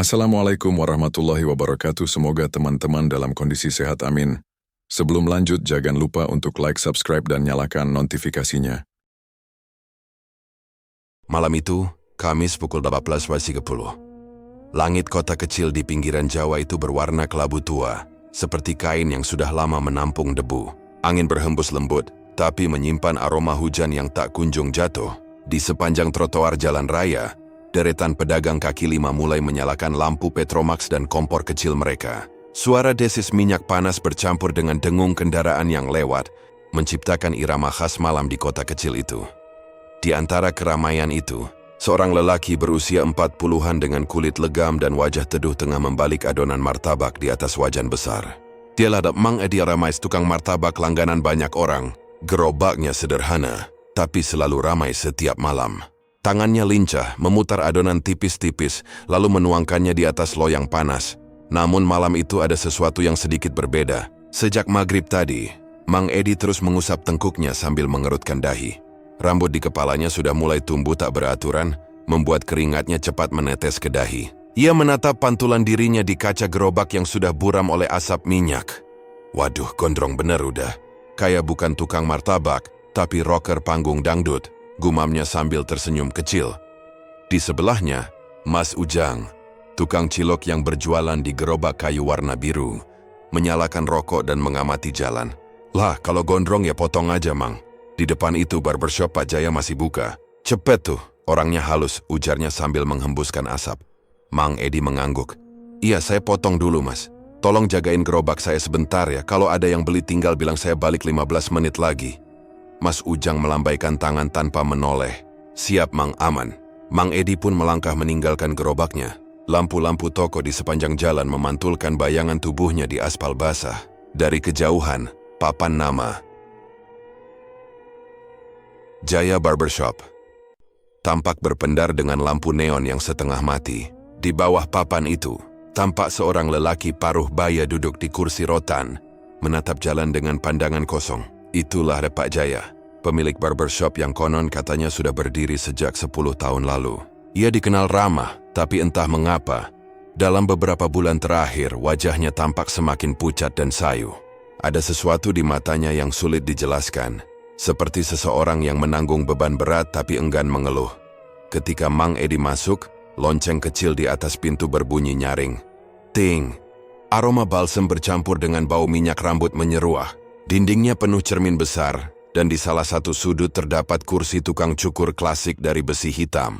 Assalamualaikum warahmatullahi wabarakatuh. Semoga teman-teman dalam kondisi sehat, amin. Sebelum lanjut, jangan lupa untuk like, subscribe, dan nyalakan notifikasinya. Malam itu, Kamis pukul 18.30. Langit kota kecil di pinggiran Jawa itu berwarna kelabu tua, seperti kain yang sudah lama menampung debu. Angin berhembus lembut, tapi menyimpan aroma hujan yang tak kunjung jatuh. Di sepanjang trotoar jalan raya, deretan pedagang kaki lima mulai menyalakan lampu Petromax dan kompor kecil mereka. Suara desis minyak panas bercampur dengan dengung kendaraan yang lewat, menciptakan irama khas malam di kota kecil itu. Di antara keramaian itu, seorang lelaki berusia 40-an dengan kulit legam dan wajah teduh tengah membalik adonan martabak di atas wajan besar. Dialah Mang Edi Ramais, tukang martabak langganan banyak orang. Gerobaknya sederhana, tapi selalu ramai setiap malam. Tangannya lincah, memutar adonan tipis-tipis, lalu menuangkannya di atas loyang panas. Namun malam itu ada sesuatu yang sedikit berbeda. Sejak maghrib tadi, Mang Edi terus mengusap tengkuknya sambil mengerutkan dahi. Rambut di kepalanya sudah mulai tumbuh tak beraturan, membuat keringatnya cepat menetes ke dahi. Ia menatap pantulan dirinya di kaca gerobak yang sudah buram oleh asap minyak. Waduh, gondrong bener udah. Kayak bukan tukang martabak, tapi rocker panggung dangdut. Gumamnya sambil tersenyum kecil. Di sebelahnya, Mas Ujang, tukang cilok yang berjualan di gerobak kayu warna biru, menyalakan rokok dan mengamati jalan. Lah, kalau gondrong ya potong aja, Mang. Di depan itu barbershop Pak Jaya masih buka. Cepet tuh, orangnya halus, ujarnya sambil menghembuskan asap. Mang Edi mengangguk. Iya, saya potong dulu, Mas. Tolong jagain gerobak saya sebentar ya, kalau ada yang beli tinggal bilang saya balik 15 menit lagi. Mas Ujang melambaikan tangan tanpa menoleh. Siap, Mang, aman. Mang Edi pun melangkah meninggalkan gerobaknya. Lampu-lampu toko di sepanjang jalan memantulkan bayangan tubuhnya di aspal basah. Dari kejauhan, papan nama Jaya Barbershop tampak berpendar dengan lampu neon yang setengah mati. Di bawah papan itu, tampak seorang lelaki paruh baya duduk di kursi rotan, menatap jalan dengan pandangan kosong. Itulah Pak Jaya, pemilik barbershop yang konon katanya sudah berdiri sejak 10 tahun lalu. Ia dikenal ramah, tapi entah mengapa, dalam beberapa bulan terakhir wajahnya tampak semakin pucat dan sayu. Ada sesuatu di matanya yang sulit dijelaskan, seperti seseorang yang menanggung beban berat tapi enggan mengeluh. Ketika Mang Edi masuk, lonceng kecil di atas pintu berbunyi nyaring. Ting! Aroma balsem bercampur dengan bau minyak rambut menyeruah. Dindingnya penuh cermin besar, dan di salah satu sudut terdapat kursi tukang cukur klasik dari besi hitam.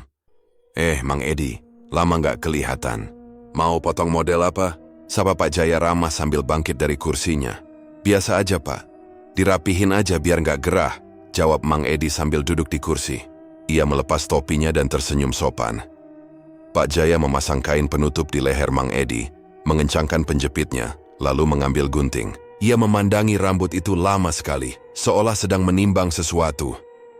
Mang Edi, lama nggak kelihatan. Mau potong model apa? Sapa Pak Jaya ramah sambil bangkit dari kursinya. Biasa aja, Pak. Dirapihin aja biar nggak gerah, jawab Mang Edi sambil duduk di kursi. Ia melepas topinya dan tersenyum sopan. Pak Jaya memasang kain penutup di leher Mang Edi, mengencangkan penjepitnya, lalu mengambil gunting. Ia memandangi rambut itu lama sekali, seolah sedang menimbang sesuatu.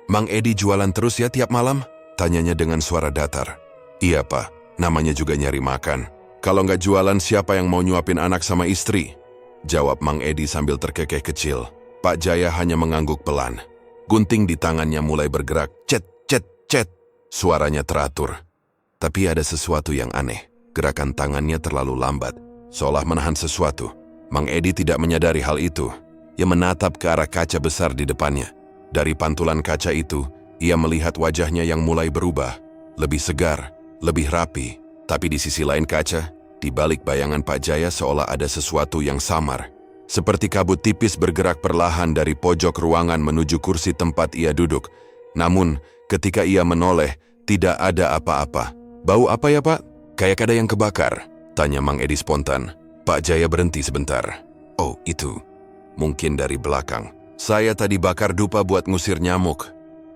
Mang Edi jualan terus ya tiap malam? Tanyanya dengan suara datar. Iya, Pak, namanya juga nyari makan. Kalau nggak jualan siapa yang mau nyuapin anak sama istri? Jawab Mang Edi sambil terkekeh kecil. Pak Jaya hanya mengangguk pelan. Gunting di tangannya mulai bergerak. Cet, cet, cet. Suaranya teratur. Tapi ada sesuatu yang aneh. Gerakan tangannya terlalu lambat, seolah menahan sesuatu. Mang Edi tidak menyadari hal itu. Ia menatap ke arah kaca besar di depannya. Dari pantulan kaca itu, ia melihat wajahnya yang mulai berubah. Lebih segar, lebih rapi. Tapi di sisi lain kaca, di balik bayangan Pak Jaya seolah ada sesuatu yang samar. Seperti kabut tipis bergerak perlahan dari pojok ruangan menuju kursi tempat ia duduk. Namun, ketika ia menoleh, tidak ada apa-apa. Bau apa ya, Pak? Kayak ada yang kebakar, tanya Mang Edi spontan. Pak Jaya berhenti sebentar. Oh, itu. Mungkin dari belakang. Saya tadi bakar dupa buat ngusir nyamuk.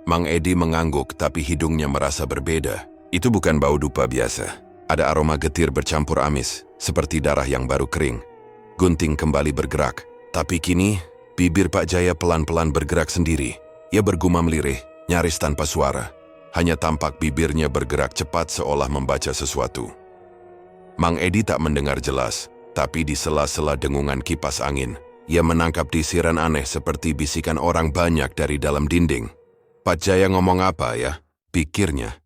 Mang Edi mengangguk, tapi hidungnya merasa berbeda. Itu bukan bau dupa biasa. Ada aroma getir bercampur amis, seperti darah yang baru kering. Gunting kembali bergerak. Tapi kini, bibir Pak Jaya pelan-pelan bergerak sendiri. Ia bergumam lirih, nyaris tanpa suara. Hanya tampak bibirnya bergerak cepat seolah membaca sesuatu. Mang Edi tak mendengar jelas. Tapi di sela-sela dengungan kipas angin, ia menangkap desiran aneh seperti bisikan orang banyak dari dalam dinding. Pak Jaya ngomong apa ya? Pikirnya.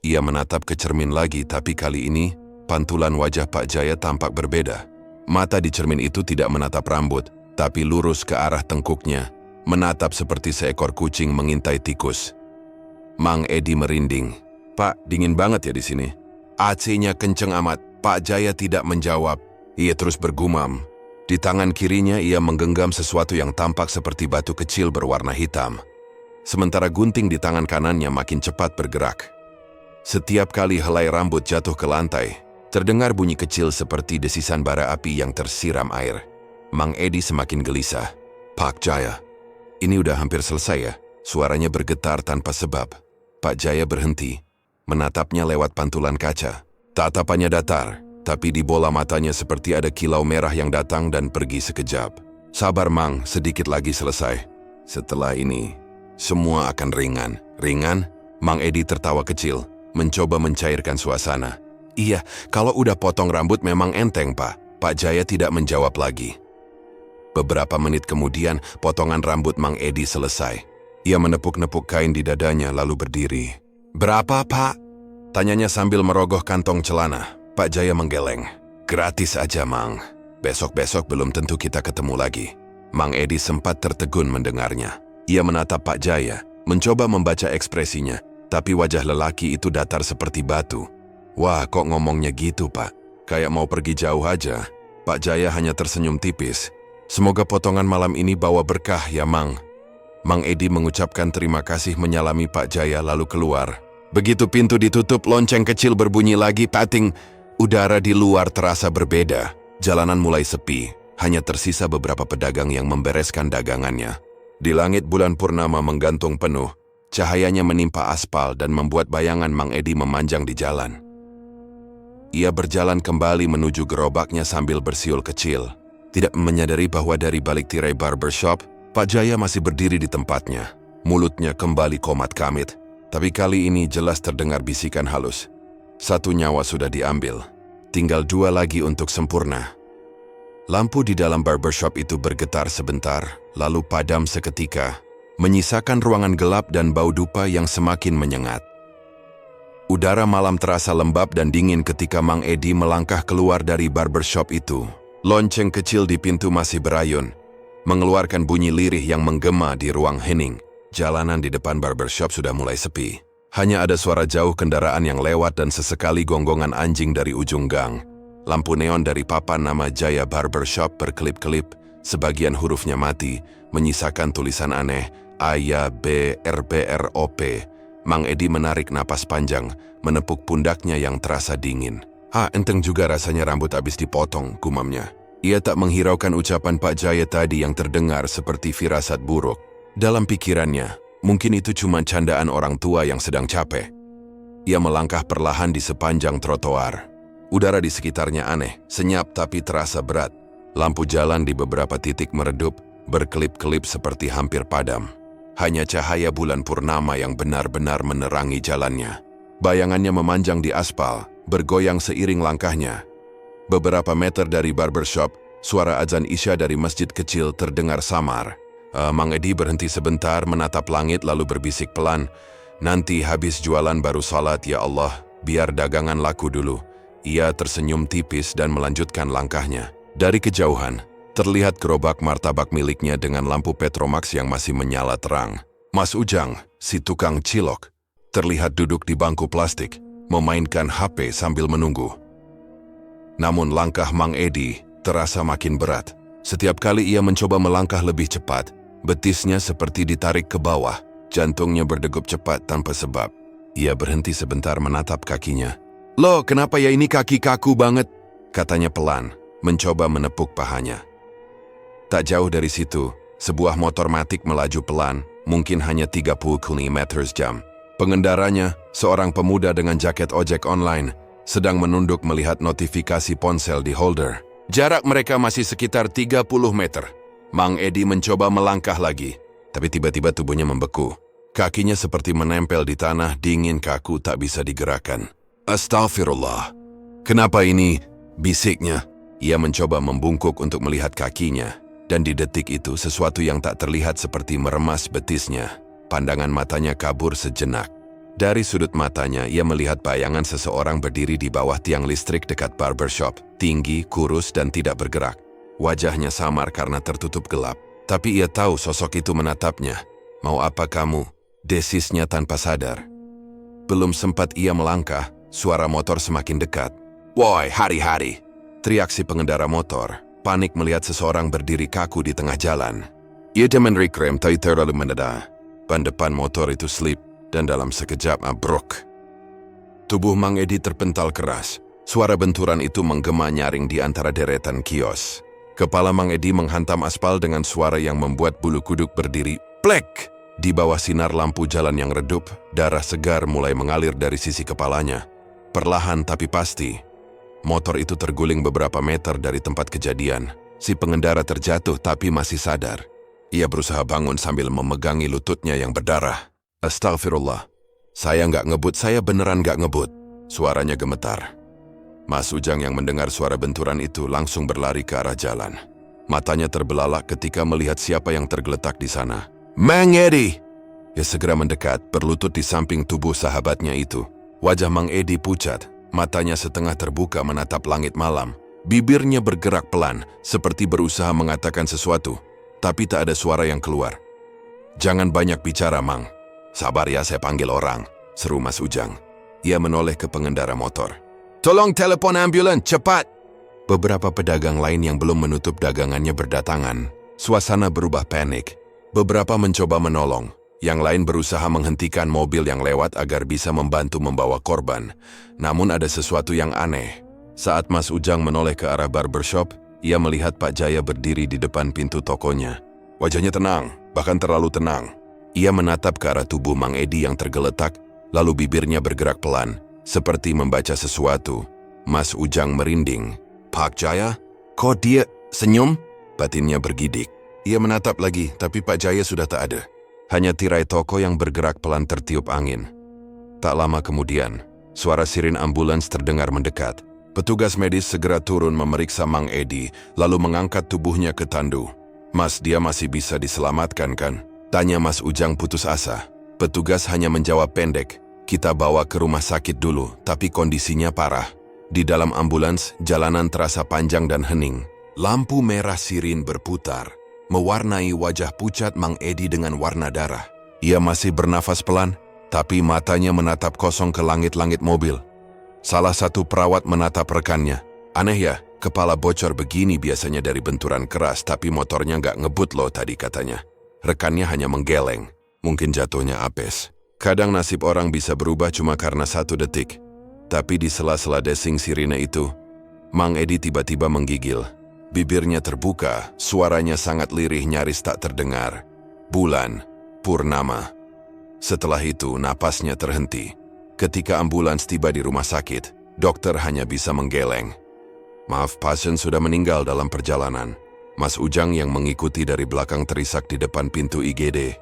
Ia menatap ke cermin lagi, tapi kali ini pantulan wajah Pak Jaya tampak berbeda. Mata di cermin itu tidak menatap rambut, tapi lurus ke arah tengkuknya, menatap seperti seekor kucing mengintai tikus. Mang Edi merinding. "Pak, dingin banget ya di sini." AC-nya kenceng amat. Pak Jaya tidak menjawab. Ia terus bergumam. Di tangan kirinya ia menggenggam sesuatu yang tampak seperti batu kecil berwarna hitam. Sementara gunting di tangan kanannya makin cepat bergerak. Setiap kali helai rambut jatuh ke lantai, terdengar bunyi kecil seperti desisan bara api yang tersiram air. Mang Edi semakin gelisah. "Pak Jaya, ini udah hampir selesai ya?" Suaranya bergetar tanpa sebab. Pak Jaya berhenti, menatapnya lewat pantulan kaca. Tatapannya datar, tapi di bola matanya seperti ada kilau merah yang datang dan pergi sekejap. "Sabar Mang, sedikit lagi selesai. Setelah ini, semua akan ringan." "Ringan?" Mang Edi tertawa kecil, mencoba mencairkan suasana. "Iya, kalau udah potong rambut memang enteng, Pak." Pak Jaya tidak menjawab lagi. Beberapa menit kemudian, potongan rambut Mang Edi selesai. Ia menepuk-nepuk kain di dadanya lalu berdiri. "Berapa, Pak?" tanyanya sambil merogoh kantong celana. Pak Jaya menggeleng. "Gratis aja, Mang. Besok-besok belum tentu kita ketemu lagi." Mang Edi sempat tertegun mendengarnya. Ia menatap Pak Jaya, mencoba membaca ekspresinya, tapi wajah lelaki itu datar seperti batu. "Wah, kok ngomongnya gitu, Pak? Kayak mau pergi jauh aja." Pak Jaya hanya tersenyum tipis. "Semoga potongan malam ini bawa berkah ya, Mang." Mang Edi mengucapkan terima kasih menyalami Pak Jaya lalu keluar. Begitu pintu ditutup, lonceng kecil berbunyi lagi, pating. Udara di luar terasa berbeda. Jalanan mulai sepi, hanya tersisa beberapa pedagang yang membereskan dagangannya. Di langit bulan purnama menggantung penuh, cahayanya menimpa aspal dan membuat bayangan Mang Edi memanjang di jalan. Ia berjalan kembali menuju gerobaknya sambil bersiul kecil. Tidak menyadari bahwa dari balik tirai barbershop, Pak Jaya masih berdiri di tempatnya. Mulutnya kembali komat kamit, tapi kali ini jelas terdengar bisikan halus. "Satu nyawa sudah diambil, tinggal 2 lagi untuk sempurna." Lampu di dalam barbershop itu bergetar sebentar, lalu padam seketika, menyisakan ruangan gelap dan bau dupa yang semakin menyengat. Udara malam terasa lembab dan dingin ketika Mang Edi melangkah keluar dari barbershop itu. Lonceng kecil di pintu masih berayun, mengeluarkan bunyi lirih yang menggema di ruang hening. Jalanan di depan barbershop sudah mulai sepi. Hanya ada suara jauh kendaraan yang lewat dan sesekali gonggongan anjing dari ujung gang. Lampu neon dari papan nama Jaya Barbershop berkelip-kelip, sebagian hurufnya mati, menyisakan tulisan aneh, AYBRBROP. Mang Edi menarik napas panjang, menepuk pundaknya yang terasa dingin. Enteng juga rasanya rambut habis dipotong," gumamnya. Ia tak menghiraukan ucapan Pak Jaya tadi yang terdengar seperti firasat buruk. Dalam pikirannya, mungkin itu cuma candaan orang tua yang sedang capek. Ia melangkah perlahan di sepanjang trotoar. Udara di sekitarnya aneh, senyap tapi terasa berat. Lampu jalan di beberapa titik meredup, berkelip-kelip seperti hampir padam. Hanya cahaya bulan purnama yang benar-benar menerangi jalannya. Bayangannya memanjang di aspal, bergoyang seiring langkahnya. Beberapa meter dari barbershop, suara azan Isya dari masjid kecil terdengar samar. Mang Edi berhenti sebentar menatap langit lalu berbisik pelan, "Nanti habis jualan baru salat ya Allah, biar dagangan laku dulu." Ia tersenyum tipis dan melanjutkan langkahnya. Dari kejauhan, terlihat gerobak martabak miliknya dengan lampu Petromax yang masih menyala terang. Mas Ujang, si tukang cilok, terlihat duduk di bangku plastik, memainkan HP sambil menunggu. Namun langkah Mang Edi terasa makin berat. Setiap kali ia mencoba melangkah lebih cepat, betisnya seperti ditarik ke bawah, jantungnya berdegup cepat tanpa sebab. Ia berhenti sebentar menatap kakinya. "Loh, kenapa ya ini kaki kaku banget?" katanya pelan, mencoba menepuk pahanya. Tak jauh dari situ, sebuah motor matic melaju pelan, mungkin hanya 30 km/jam. Pengendaranya, seorang pemuda dengan jaket ojek online, sedang menunduk melihat notifikasi ponsel di holder. Jarak mereka masih sekitar 30 meter. Mang Edi mencoba melangkah lagi, tapi tiba-tiba tubuhnya membeku. Kakinya seperti menempel di tanah dingin kaku tak bisa digerakkan. "Astagfirullah. Kenapa ini?" bisiknya. Ia mencoba membungkuk untuk melihat kakinya, dan di detik itu sesuatu yang tak terlihat seperti meremas betisnya. Pandangan matanya kabur sejenak. Dari sudut matanya, ia melihat bayangan seseorang berdiri di bawah tiang listrik dekat barbershop, tinggi, kurus, dan tidak bergerak. Wajahnya samar karena tertutup gelap, tapi ia tahu sosok itu menatapnya. "Mau apa kamu?" desisnya tanpa sadar. Belum sempat ia melangkah, suara motor semakin dekat. "Woi, hari-hari!" teriak si pengendara motor, panik melihat seseorang berdiri kaku di tengah jalan. Ia menarik rem tapi terlalu mendadak. Ban depan motor itu slip, dan dalam sekejap ambruk. Tubuh Mang Edi terpental keras. Suara benturan itu menggema nyaring di antara deretan kios. Kepala Mang Edi menghantam aspal dengan suara yang membuat bulu kuduk berdiri. Plek! Di bawah sinar lampu jalan yang redup, darah segar mulai mengalir dari sisi kepalanya. Perlahan tapi pasti, motor itu terguling beberapa meter dari tempat kejadian. Si pengendara terjatuh tapi masih sadar. Ia berusaha bangun sambil memegangi lututnya yang berdarah. "Astagfirullah. Saya nggak ngebut, saya beneran nggak ngebut." Suaranya gemetar. Mas Ujang yang mendengar suara benturan itu langsung berlari ke arah jalan. Matanya terbelalak ketika melihat siapa yang tergeletak di sana. "Mang Edi!" Ia segera mendekat, berlutut di samping tubuh sahabatnya itu. Wajah Mang Edi pucat, matanya setengah terbuka menatap langit malam. Bibirnya bergerak pelan, seperti berusaha mengatakan sesuatu, tapi tak ada suara yang keluar. "Jangan banyak bicara, Mang. Sabar ya, saya panggil orang," seru Mas Ujang. Ia menoleh ke pengendara motor. "Tolong telepon ambulan, cepat!" Beberapa pedagang lain yang belum menutup dagangannya berdatangan. Suasana berubah panik. Beberapa mencoba menolong. Yang lain berusaha menghentikan mobil yang lewat agar bisa membantu membawa korban. Namun ada sesuatu yang aneh. Saat Mas Ujang menoleh ke arah barbershop, ia melihat Pak Jaya berdiri di depan pintu tokonya. Wajahnya tenang, bahkan terlalu tenang. Ia menatap ke arah tubuh Mang Edi yang tergeletak, lalu bibirnya bergerak pelan, seperti membaca sesuatu. Mas Ujang merinding. "Pak Jaya? Kok dia senyum?" Batinnya bergidik. Ia menatap lagi, tapi Pak Jaya sudah tak ada. Hanya tirai toko yang bergerak pelan tertiup angin. Tak lama kemudian, suara sirin ambulans terdengar mendekat. Petugas medis segera turun memeriksa Mang Edi, lalu mengangkat tubuhnya ke tandu. "Mas, dia masih bisa diselamatkan kan?" tanya Mas Ujang putus asa. Petugas hanya menjawab pendek, "Kita bawa ke rumah sakit dulu, tapi kondisinya parah." Di dalam ambulans, jalanan terasa panjang dan hening. Lampu merah sirin berputar, mewarnai wajah pucat Mang Edi dengan warna darah. Ia masih bernafas pelan, tapi matanya menatap kosong ke langit-langit mobil. Salah satu perawat menatap rekannya. "Aneh ya, kepala bocor begini biasanya dari benturan keras, tapi motornya nggak ngebut loh tadi," katanya. Rekannya hanya menggeleng, mungkin jatuhnya apes. Kadang nasib orang bisa berubah cuma karena 1 detik. Tapi di sela-sela desing sirine itu, Mang Edi tiba-tiba menggigil. Bibirnya terbuka, suaranya sangat lirih nyaris tak terdengar. "Bulan, purnama." Setelah itu, napasnya terhenti. Ketika ambulans tiba di rumah sakit, dokter hanya bisa menggeleng. "Maaf, pasien sudah meninggal dalam perjalanan." Mas Ujang yang mengikuti dari belakang terisak di depan pintu IGD.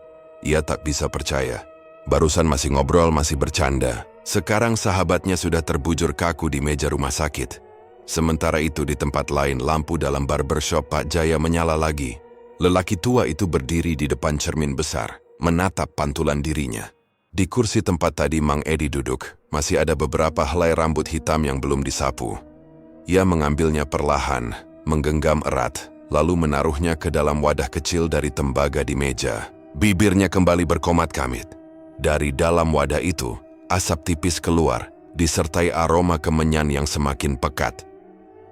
Ia tak bisa percaya. Barusan masih ngobrol, masih bercanda. Sekarang sahabatnya sudah terbujur kaku di meja rumah sakit. Sementara itu di tempat lain, lampu dalam barbershop Pak Jaya menyala lagi. Lelaki tua itu berdiri di depan cermin besar, menatap pantulan dirinya. Di kursi tempat tadi Mang Edi duduk, masih ada beberapa helai rambut hitam yang belum disapu. Ia mengambilnya perlahan, menggenggam erat, lalu menaruhnya ke dalam wadah kecil dari tembaga di meja. Bibirnya kembali berkomat kamit. Dari dalam wadah itu, asap tipis keluar, disertai aroma kemenyan yang semakin pekat.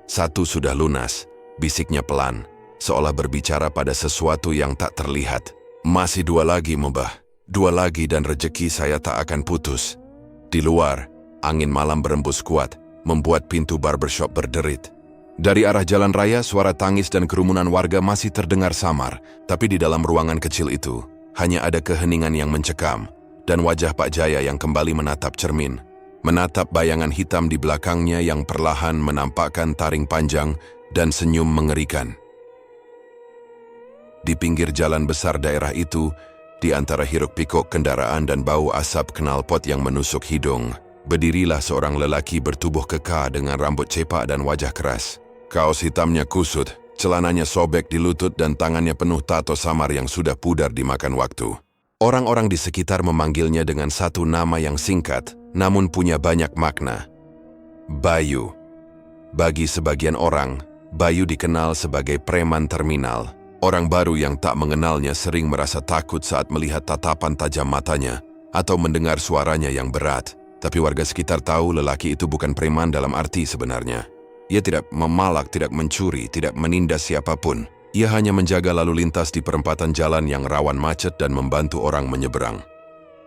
"Satu sudah lunas," bisiknya pelan, seolah berbicara pada sesuatu yang tak terlihat. "Masih 2 lagi, Mbah. 2 lagi dan rejeki saya tak akan putus." Di luar, angin malam berembus kuat, membuat pintu barbershop berderit. Dari arah jalan raya, suara tangis dan kerumunan warga masih terdengar samar, tapi di dalam ruangan kecil itu, hanya ada keheningan yang mencekam, dan wajah Pak Jaya yang kembali menatap cermin. Menatap bayangan hitam di belakangnya yang perlahan menampakkan taring panjang dan senyum mengerikan. Di pinggir jalan besar daerah itu, di antara hiruk-pikuk kendaraan dan bau asap knalpot yang menusuk hidung, berdirilah seorang lelaki bertubuh kekar dengan rambut cepak dan wajah keras. Kaos hitamnya kusut, celananya sobek di lutut dan tangannya penuh tato samar yang sudah pudar dimakan waktu. Orang-orang di sekitar memanggilnya dengan satu nama yang singkat, namun punya banyak makna. Bayu. Bagi sebagian orang, Bayu dikenal sebagai preman terminal. Orang baru yang tak mengenalnya sering merasa takut saat melihat tatapan tajam matanya atau mendengar suaranya yang berat. Tapi warga sekitar tahu lelaki itu bukan preman dalam arti sebenarnya. Ia tidak memalak, tidak mencuri, tidak menindas siapapun. Ia hanya menjaga lalu lintas di perempatan jalan yang rawan macet dan membantu orang menyeberang.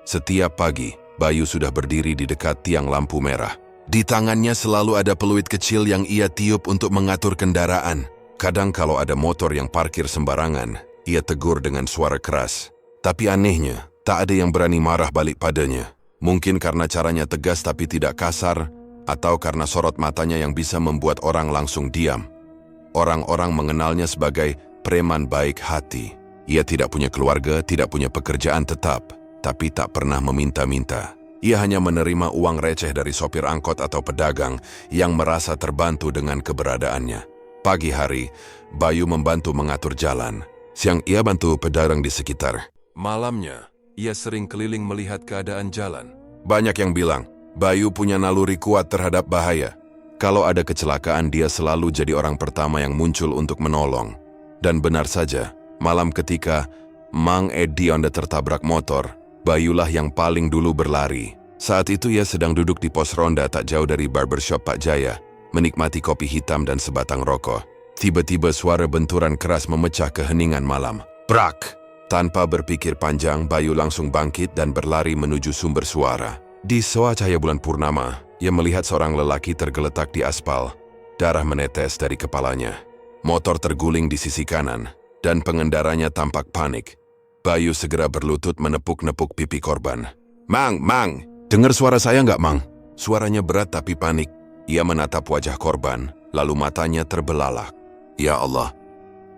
Setiap pagi, Bayu sudah berdiri di dekat tiang lampu merah. Di tangannya selalu ada peluit kecil yang ia tiup untuk mengatur kendaraan. Kadang kalau ada motor yang parkir sembarangan, ia tegur dengan suara keras. Tapi anehnya, tak ada yang berani marah balik padanya. Mungkin karena caranya tegas tapi tidak kasar, atau karena sorot matanya yang bisa membuat orang langsung diam. Orang-orang mengenalnya sebagai preman baik hati. Ia tidak punya keluarga, tidak punya pekerjaan tetap, tapi tak pernah meminta-minta. Ia hanya menerima uang receh dari sopir angkot atau pedagang yang merasa terbantu dengan keberadaannya. Pagi hari, Bayu membantu mengatur jalan. Siang ia bantu pedagang di sekitar. Malamnya, ia sering keliling melihat keadaan jalan. Banyak yang bilang, Bayu punya naluri kuat terhadap bahaya. Kalau ada kecelakaan, dia selalu jadi orang pertama yang muncul untuk menolong. Dan benar saja, malam ketika Mang Edi Onda tertabrak motor, Bayulah yang paling dulu berlari. Saat itu ia sedang duduk di pos ronda tak jauh dari barbershop Pak Jaya, menikmati kopi hitam dan sebatang rokok. Tiba-tiba suara benturan keras memecah keheningan malam. Brak! Tanpa berpikir panjang, Bayu langsung bangkit dan berlari menuju sumber suara. Di soa cahaya bulan purnama, ia melihat seorang lelaki tergeletak di aspal. Darah menetes dari kepalanya. Motor terguling di sisi kanan, dan pengendaranya tampak panik. Bayu segera berlutut menepuk-nepuk pipi korban. Mang! Dengar suara saya nggak, Mang? Suaranya berat tapi panik. Ia menatap wajah korban, lalu matanya terbelalak. Ya Allah,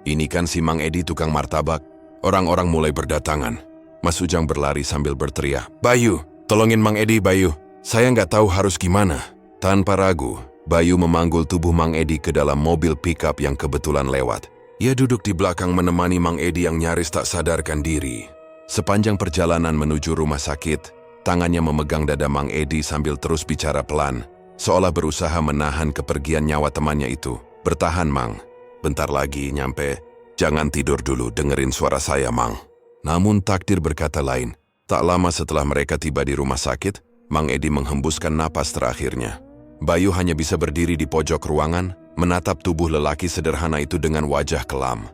ini kan si Mang Edi tukang martabak. Orang-orang mulai berdatangan. Mas Ujang berlari sambil berteriak. Bayu, tolongin Mang Edi, Bayu. Saya nggak tahu harus gimana. Tanpa ragu, Bayu memanggul tubuh Mang Edi ke dalam mobil pickup yang kebetulan lewat. Ia duduk di belakang menemani Mang Edi yang nyaris tak sadarkan diri. Sepanjang perjalanan menuju rumah sakit, tangannya memegang dada Mang Edi sambil terus bicara pelan, seolah berusaha menahan kepergian nyawa temannya itu. Bertahan, Mang. Bentar lagi nyampe. Jangan tidur dulu, dengerin suara saya, Mang. Namun takdir berkata lain. Tak lama setelah mereka tiba di rumah sakit, Mang Edi menghembuskan napas terakhirnya. Bayu hanya bisa berdiri di pojok ruangan, menatap tubuh lelaki sederhana itu dengan wajah kelam.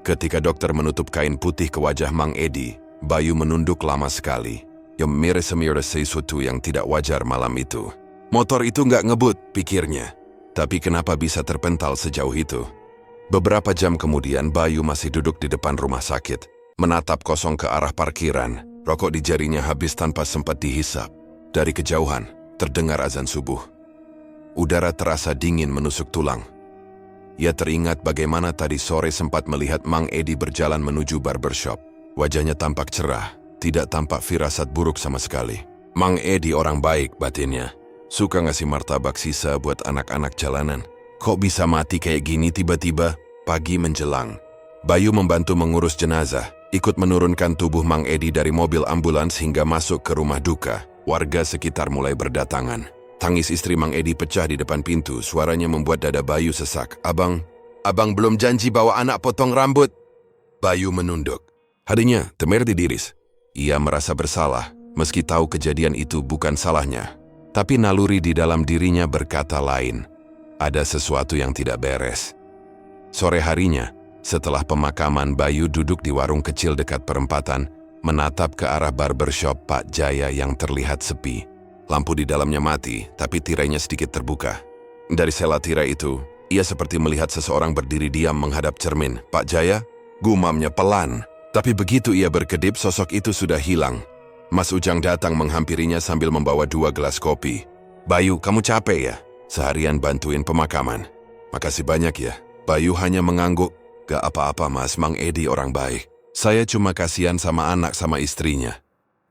Ketika dokter menutup kain putih ke wajah Mang Edi, Bayu menunduk lama sekali. Ia memires-miris sesuatu yang tidak wajar malam itu. Motor itu nggak ngebut, pikirnya. Tapi kenapa bisa terpental sejauh itu? Beberapa jam kemudian, Bayu masih duduk di depan rumah sakit, menatap kosong ke arah parkiran. Rokok di jarinya habis tanpa sempat dihisap. Dari kejauhan, terdengar azan subuh. Udara terasa dingin menusuk tulang. Ia teringat bagaimana tadi sore sempat melihat Mang Edi berjalan menuju barbershop. Wajahnya tampak cerah, tidak tampak firasat buruk sama sekali. Mang Edi orang baik batinnya. Suka ngasih martabak sisa buat anak-anak jalanan. Kok bisa mati kayak gini tiba-tiba? Pagi menjelang, Bayu membantu mengurus jenazah, ikut menurunkan tubuh Mang Edi dari mobil ambulans hingga masuk ke rumah duka. Warga sekitar mulai berdatangan. Tangis istri Mang Edi pecah di depan pintu, suaranya membuat dada Bayu sesak. Abang belum janji bawa anak potong rambut. Bayu menunduk. Hadinya, temer didiris. Ia merasa bersalah, meski tahu kejadian itu bukan salahnya. Tapi naluri di dalam dirinya berkata lain. Ada sesuatu yang tidak beres. Sore harinya, setelah pemakaman, Bayu duduk di warung kecil dekat perempatan, menatap ke arah barbershop Pak Jaya yang terlihat sepi. Lampu di dalamnya mati, tapi tirainya sedikit terbuka. Dari sela tirai itu, ia seperti melihat seseorang berdiri diam menghadap cermin. Pak Jaya, gumamnya pelan. Tapi begitu ia berkedip, sosok itu sudah hilang. Mas Ujang datang menghampirinya sambil membawa 2 gelas kopi. Bayu, kamu capek ya? Seharian bantuin pemakaman. Makasih banyak ya. Bayu hanya mengangguk. Gak apa-apa, Mas, Mang Edi orang baik. Saya cuma kasihan sama anak sama istrinya.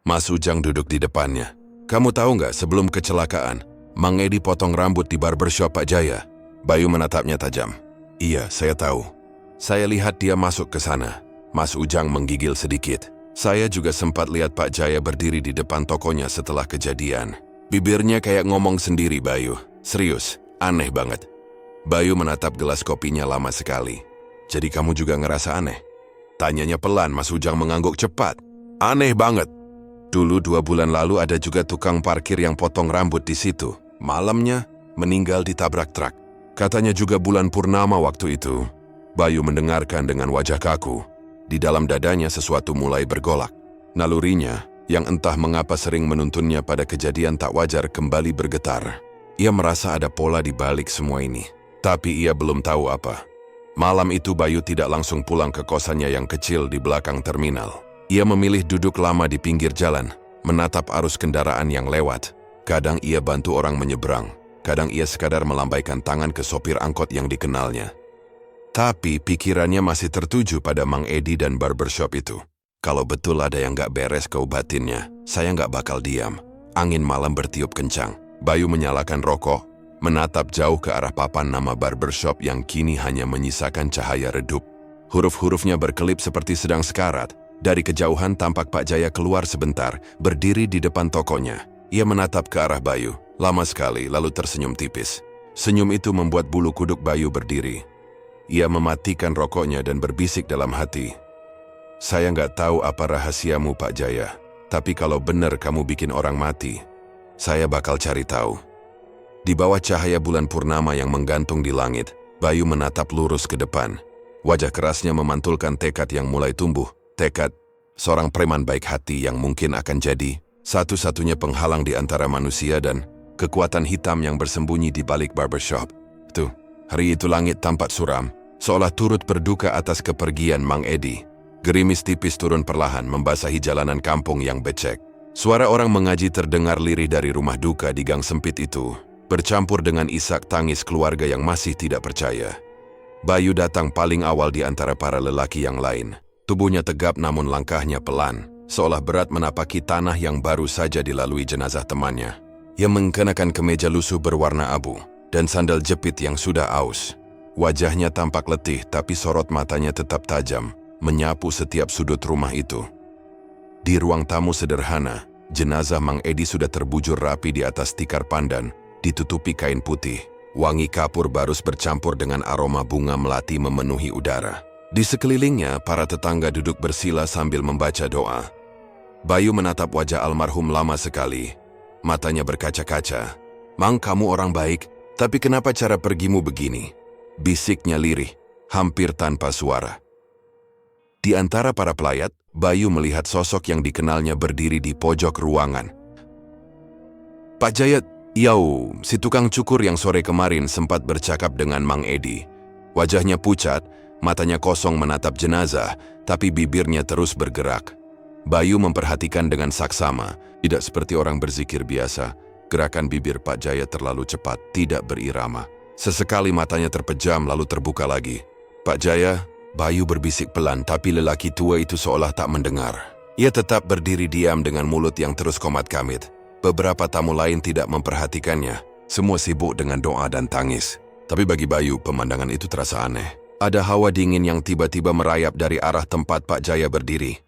Mas Ujang duduk di depannya. Kamu tahu nggak, sebelum kecelakaan, Mang Edi potong rambut di barbershop Pak Jaya? Bayu menatapnya tajam. Iya, saya tahu. Saya lihat dia masuk ke sana. Mas Ujang menggigil sedikit. Saya juga sempat lihat Pak Jaya berdiri di depan tokonya setelah kejadian. Bibirnya kayak ngomong sendiri, Bayu. Serius, aneh banget. Bayu menatap gelas kopinya lama sekali. Jadi kamu juga ngerasa aneh? Tanyanya pelan, Mas Ujang mengangguk cepat. Aneh banget. Dulu 2 bulan lalu ada juga tukang parkir yang potong rambut di situ. Malamnya, meninggal ditabrak truk. Katanya juga bulan purnama waktu itu. Bayu mendengarkan dengan wajah kaku. Di dalam dadanya sesuatu mulai bergolak. Nalurinya, yang entah mengapa sering menuntunnya pada kejadian tak wajar kembali bergetar. Ia merasa ada pola di balik semua ini. Tapi ia belum tahu apa. Malam itu Bayu tidak langsung pulang ke kosannya yang kecil di belakang terminal. Ia memilih duduk lama di pinggir jalan, menatap arus kendaraan yang lewat. Kadang ia bantu orang menyeberang. Kadang ia sekadar melambaikan tangan ke sopir angkot yang dikenalnya. Tapi pikirannya masih tertuju pada Mang Edi dan barbershop itu. Kalau betul ada yang gak beres ke batinnya, saya gak bakal diam. Angin malam bertiup kencang. Bayu menyalakan rokok, menatap jauh ke arah papan nama barbershop yang kini hanya menyisakan cahaya redup. Huruf-hurufnya berkelip seperti sedang sekarat. Dari kejauhan tampak Pak Jaya keluar sebentar, berdiri di depan tokonya. Ia menatap ke arah Bayu, lama sekali lalu tersenyum tipis. Senyum itu membuat bulu kuduk Bayu berdiri. Ia mematikan rokoknya dan berbisik dalam hati. Saya nggak tahu apa rahasiamu, Pak Jaya. Tapi kalau benar kamu bikin orang mati, saya bakal cari tahu. Di bawah cahaya bulan purnama yang menggantung di langit, Bayu menatap lurus ke depan. Wajah kerasnya memantulkan tekad yang mulai tumbuh. Tekad seorang preman baik hati yang mungkin akan jadi satu-satunya penghalang di antara manusia dan kekuatan hitam yang bersembunyi di balik barbershop. Tuh, hari itu langit tampak suram. Seolah turut berduka atas kepergian Mang Edi. Gerimis tipis turun perlahan membasahi jalanan kampung yang becek. Suara orang mengaji terdengar lirih dari rumah duka di gang sempit itu, bercampur dengan isak tangis keluarga yang masih tidak percaya. Bayu datang paling awal di antara para lelaki yang lain. Tubuhnya tegap namun langkahnya pelan, seolah berat menapaki tanah yang baru saja dilalui jenazah temannya. Ia mengenakan kemeja lusuh berwarna abu dan sandal jepit yang sudah aus. Wajahnya tampak letih tapi sorot matanya tetap tajam, menyapu setiap sudut rumah itu. Di ruang tamu sederhana, jenazah Mang Edi sudah terbujur rapi di atas tikar pandan, ditutupi kain putih. Wangi kapur barus bercampur dengan aroma bunga melati memenuhi udara. Di sekelilingnya, para tetangga duduk bersila sambil membaca doa. Bayu menatap wajah almarhum lama sekali. Matanya berkaca-kaca. Mang, kamu orang baik, tapi kenapa cara pergimu begini? Bisiknya lirih, hampir tanpa suara. Di antara para pelayat, Bayu melihat sosok yang dikenalnya berdiri di pojok ruangan. Pak Jaya, yau, si tukang cukur yang sore kemarin sempat bercakap dengan Mang Edi. Wajahnya pucat, matanya kosong menatap jenazah, tapi bibirnya terus bergerak. Bayu memperhatikan dengan saksama, tidak seperti orang berzikir biasa. Gerakan bibir Pak Jaya terlalu cepat, tidak berirama. Sesekali matanya terpejam lalu terbuka lagi. Pak Jaya, Bayu berbisik pelan tapi lelaki tua itu seolah tak mendengar. Ia tetap berdiri diam dengan mulut yang terus komat-kamit. Beberapa tamu lain tidak memperhatikannya. Semua sibuk dengan doa dan tangis. Tapi bagi Bayu, pemandangan itu terasa aneh. Ada hawa dingin yang tiba-tiba merayap dari arah tempat Pak Jaya berdiri.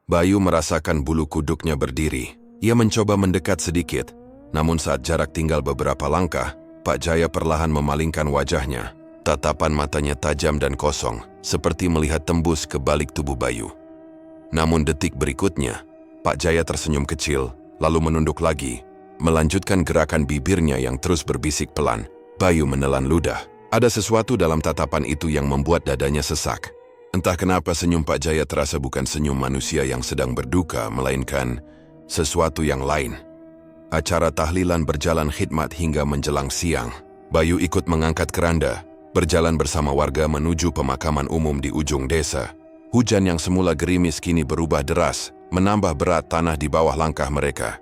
Bayu merasakan bulu kuduknya berdiri. Ia mencoba mendekat sedikit. Namun saat jarak tinggal beberapa langkah, Pak Jaya perlahan memalingkan wajahnya. Tatapan matanya tajam dan kosong, seperti melihat tembus ke balik tubuh Bayu. Namun detik berikutnya, Pak Jaya tersenyum kecil, lalu menunduk lagi, melanjutkan gerakan bibirnya yang terus berbisik pelan. Bayu menelan ludah. Ada sesuatu dalam tatapan itu yang membuat dadanya sesak. Entah kenapa senyum Pak Jaya terasa bukan senyum manusia yang sedang berduka, melainkan sesuatu yang lain. Acara tahlilan berjalan khidmat hingga menjelang siang. Bayu ikut mengangkat keranda, berjalan bersama warga menuju pemakaman umum di ujung desa. Hujan yang semula gerimis kini berubah deras, menambah berat tanah di bawah langkah mereka.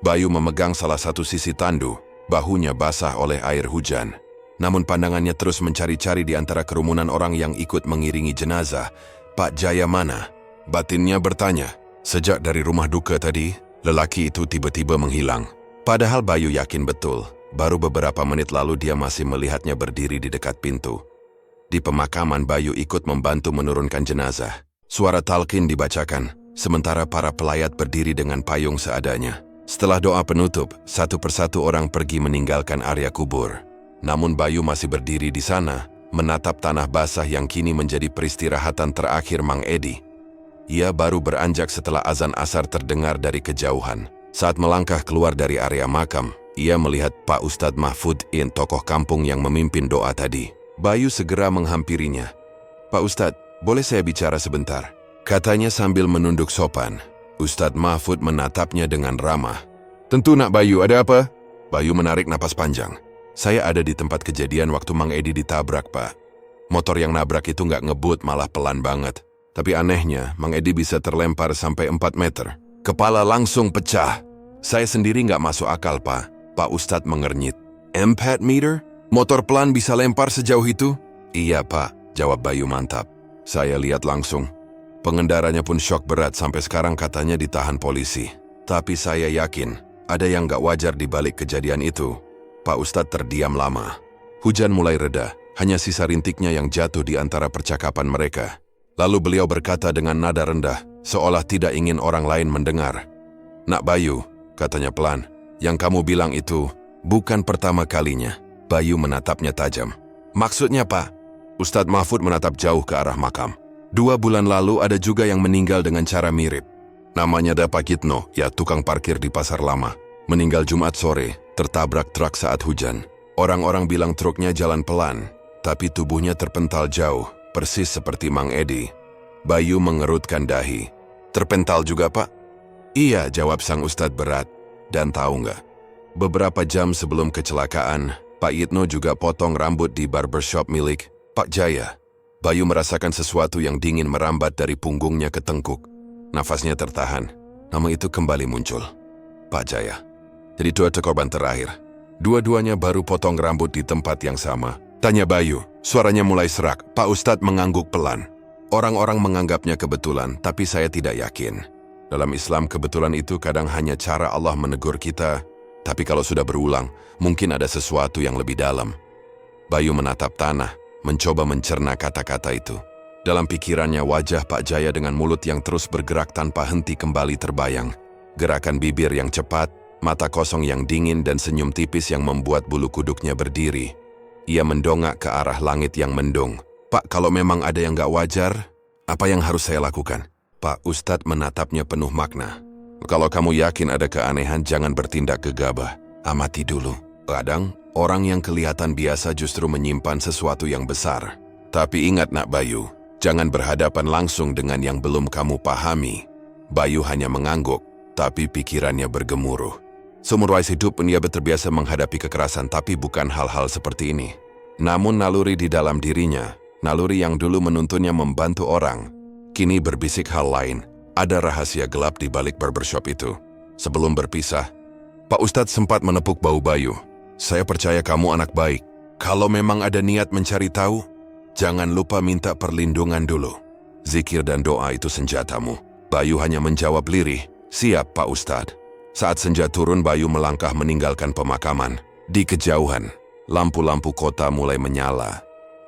Bayu memegang salah satu sisi tandu, bahunya basah oleh air hujan. Namun pandangannya terus mencari-cari di antara kerumunan orang yang ikut mengiringi jenazah. Pak Jaya mana? Batinnya bertanya. Sejak dari rumah duka tadi, lelaki itu tiba-tiba menghilang. Padahal Bayu yakin betul, baru beberapa menit lalu dia masih melihatnya berdiri di dekat pintu. Di pemakaman, Bayu ikut membantu menurunkan jenazah. Suara talqin dibacakan, sementara para pelayat berdiri dengan payung seadanya. Setelah doa penutup, satu persatu orang pergi meninggalkan area kubur. Namun Bayu masih berdiri di sana, menatap tanah basah yang kini menjadi peristirahatan terakhir Mang Edi. Ia baru beranjak setelah azan asar terdengar dari kejauhan. Saat melangkah keluar dari area makam, ia melihat Pak Ustadz Mahfud In, tokoh kampung yang memimpin doa tadi. Bayu segera menghampirinya. "Pak Ustadz, boleh saya bicara sebentar?" Katanya sambil menunduk sopan. Ustadz Mahfud menatapnya dengan ramah. "Tentu Nak Bayu, ada apa?" Bayu menarik napas panjang. "Saya ada di tempat kejadian waktu Mang Edi ditabrak, Pak. Motor yang nabrak itu nggak ngebut, malah pelan banget. Tapi anehnya, Mang Edi bisa terlempar sampai 4 meter. Kepala langsung pecah. Saya sendiri nggak masuk akal, Pak." Pak Ustadz mengernyit. "4 meter? Motor pelan bisa lempar sejauh itu?" "Iya, Pak," jawab Bayu mantap. "Saya lihat langsung. Pengendaranya pun syok berat, sampai sekarang katanya ditahan polisi. Tapi saya yakin ada yang nggak wajar di balik kejadian itu." Pak Ustadz terdiam lama. Hujan mulai reda, hanya sisa rintiknya yang jatuh di antara percakapan mereka. Lalu beliau berkata dengan nada rendah, seolah tidak ingin orang lain mendengar. "Nak Bayu," katanya pelan, "yang kamu bilang itu bukan pertama kalinya." Bayu menatapnya tajam. "Maksudnya, Pak?" Ustadz Mahfud menatap jauh ke arah makam. 2 bulan lalu ada juga yang meninggal dengan cara mirip. Namanya Pak Kitno, ya tukang parkir di Pasar Lama. Meninggal Jumat sore, tertabrak truk saat hujan. Orang-orang bilang truknya jalan pelan, tapi tubuhnya terpental jauh, persis seperti Mang Edi. Bayu mengerutkan dahi. "Terpental juga, Pak?" "Iya," jawab sang Ustadz berat. "Dan tahu nggak? Beberapa jam sebelum kecelakaan, Pak Yitno juga potong rambut di barbershop milik Pak Jaya." Bayu merasakan sesuatu yang dingin merambat dari punggungnya ke tengkuk. Nafasnya tertahan. Nama itu kembali muncul. Pak Jaya. Jadi dua korban terakhir. Dua-duanya baru potong rambut di tempat yang sama. Tanya Bayu. Suaranya mulai serak. Pak Ustadz mengangguk pelan. "Orang-orang menganggapnya kebetulan, tapi saya tidak yakin. Dalam Islam, kebetulan itu kadang hanya cara Allah menegur kita. Tapi kalau sudah berulang, mungkin ada sesuatu yang lebih dalam." Bayu menatap tanah, mencoba mencerna kata-kata itu. Dalam pikirannya, wajah Pak Jaya dengan mulut yang terus bergerak tanpa henti kembali terbayang. Gerakan bibir yang cepat, mata kosong yang dingin, dan senyum tipis yang membuat bulu kuduknya berdiri. Ia mendongak ke arah langit yang mendung. "Pak, kalau memang ada yang gak wajar, apa yang harus saya lakukan?" Pak Ustadz menatapnya penuh makna. "Kalau kamu yakin ada keanehan, jangan bertindak gegabah. Amati dulu. Kadang, orang yang kelihatan biasa justru menyimpan sesuatu yang besar. Tapi ingat Nak Bayu, jangan berhadapan langsung dengan yang belum kamu pahami." Bayu hanya mengangguk, tapi pikirannya bergemuruh. Seumur hidup pun ia terbiasa menghadapi kekerasan, tapi bukan hal-hal seperti ini. Namun naluri di dalam dirinya, naluri yang dulu menuntunnya membantu orang, kini berbisik hal lain. Ada rahasia gelap di balik barbershop itu. Sebelum berpisah, Pak Ustadz sempat menepuk bahu Bayu. "Saya percaya kamu anak baik. Kalau memang ada niat mencari tahu, jangan lupa minta perlindungan dulu. Zikir dan doa itu senjatamu." Bayu hanya menjawab lirih, "Siap, Pak Ustadz." Saat senja turun, Bayu melangkah meninggalkan pemakaman. Di kejauhan, lampu-lampu kota mulai menyala.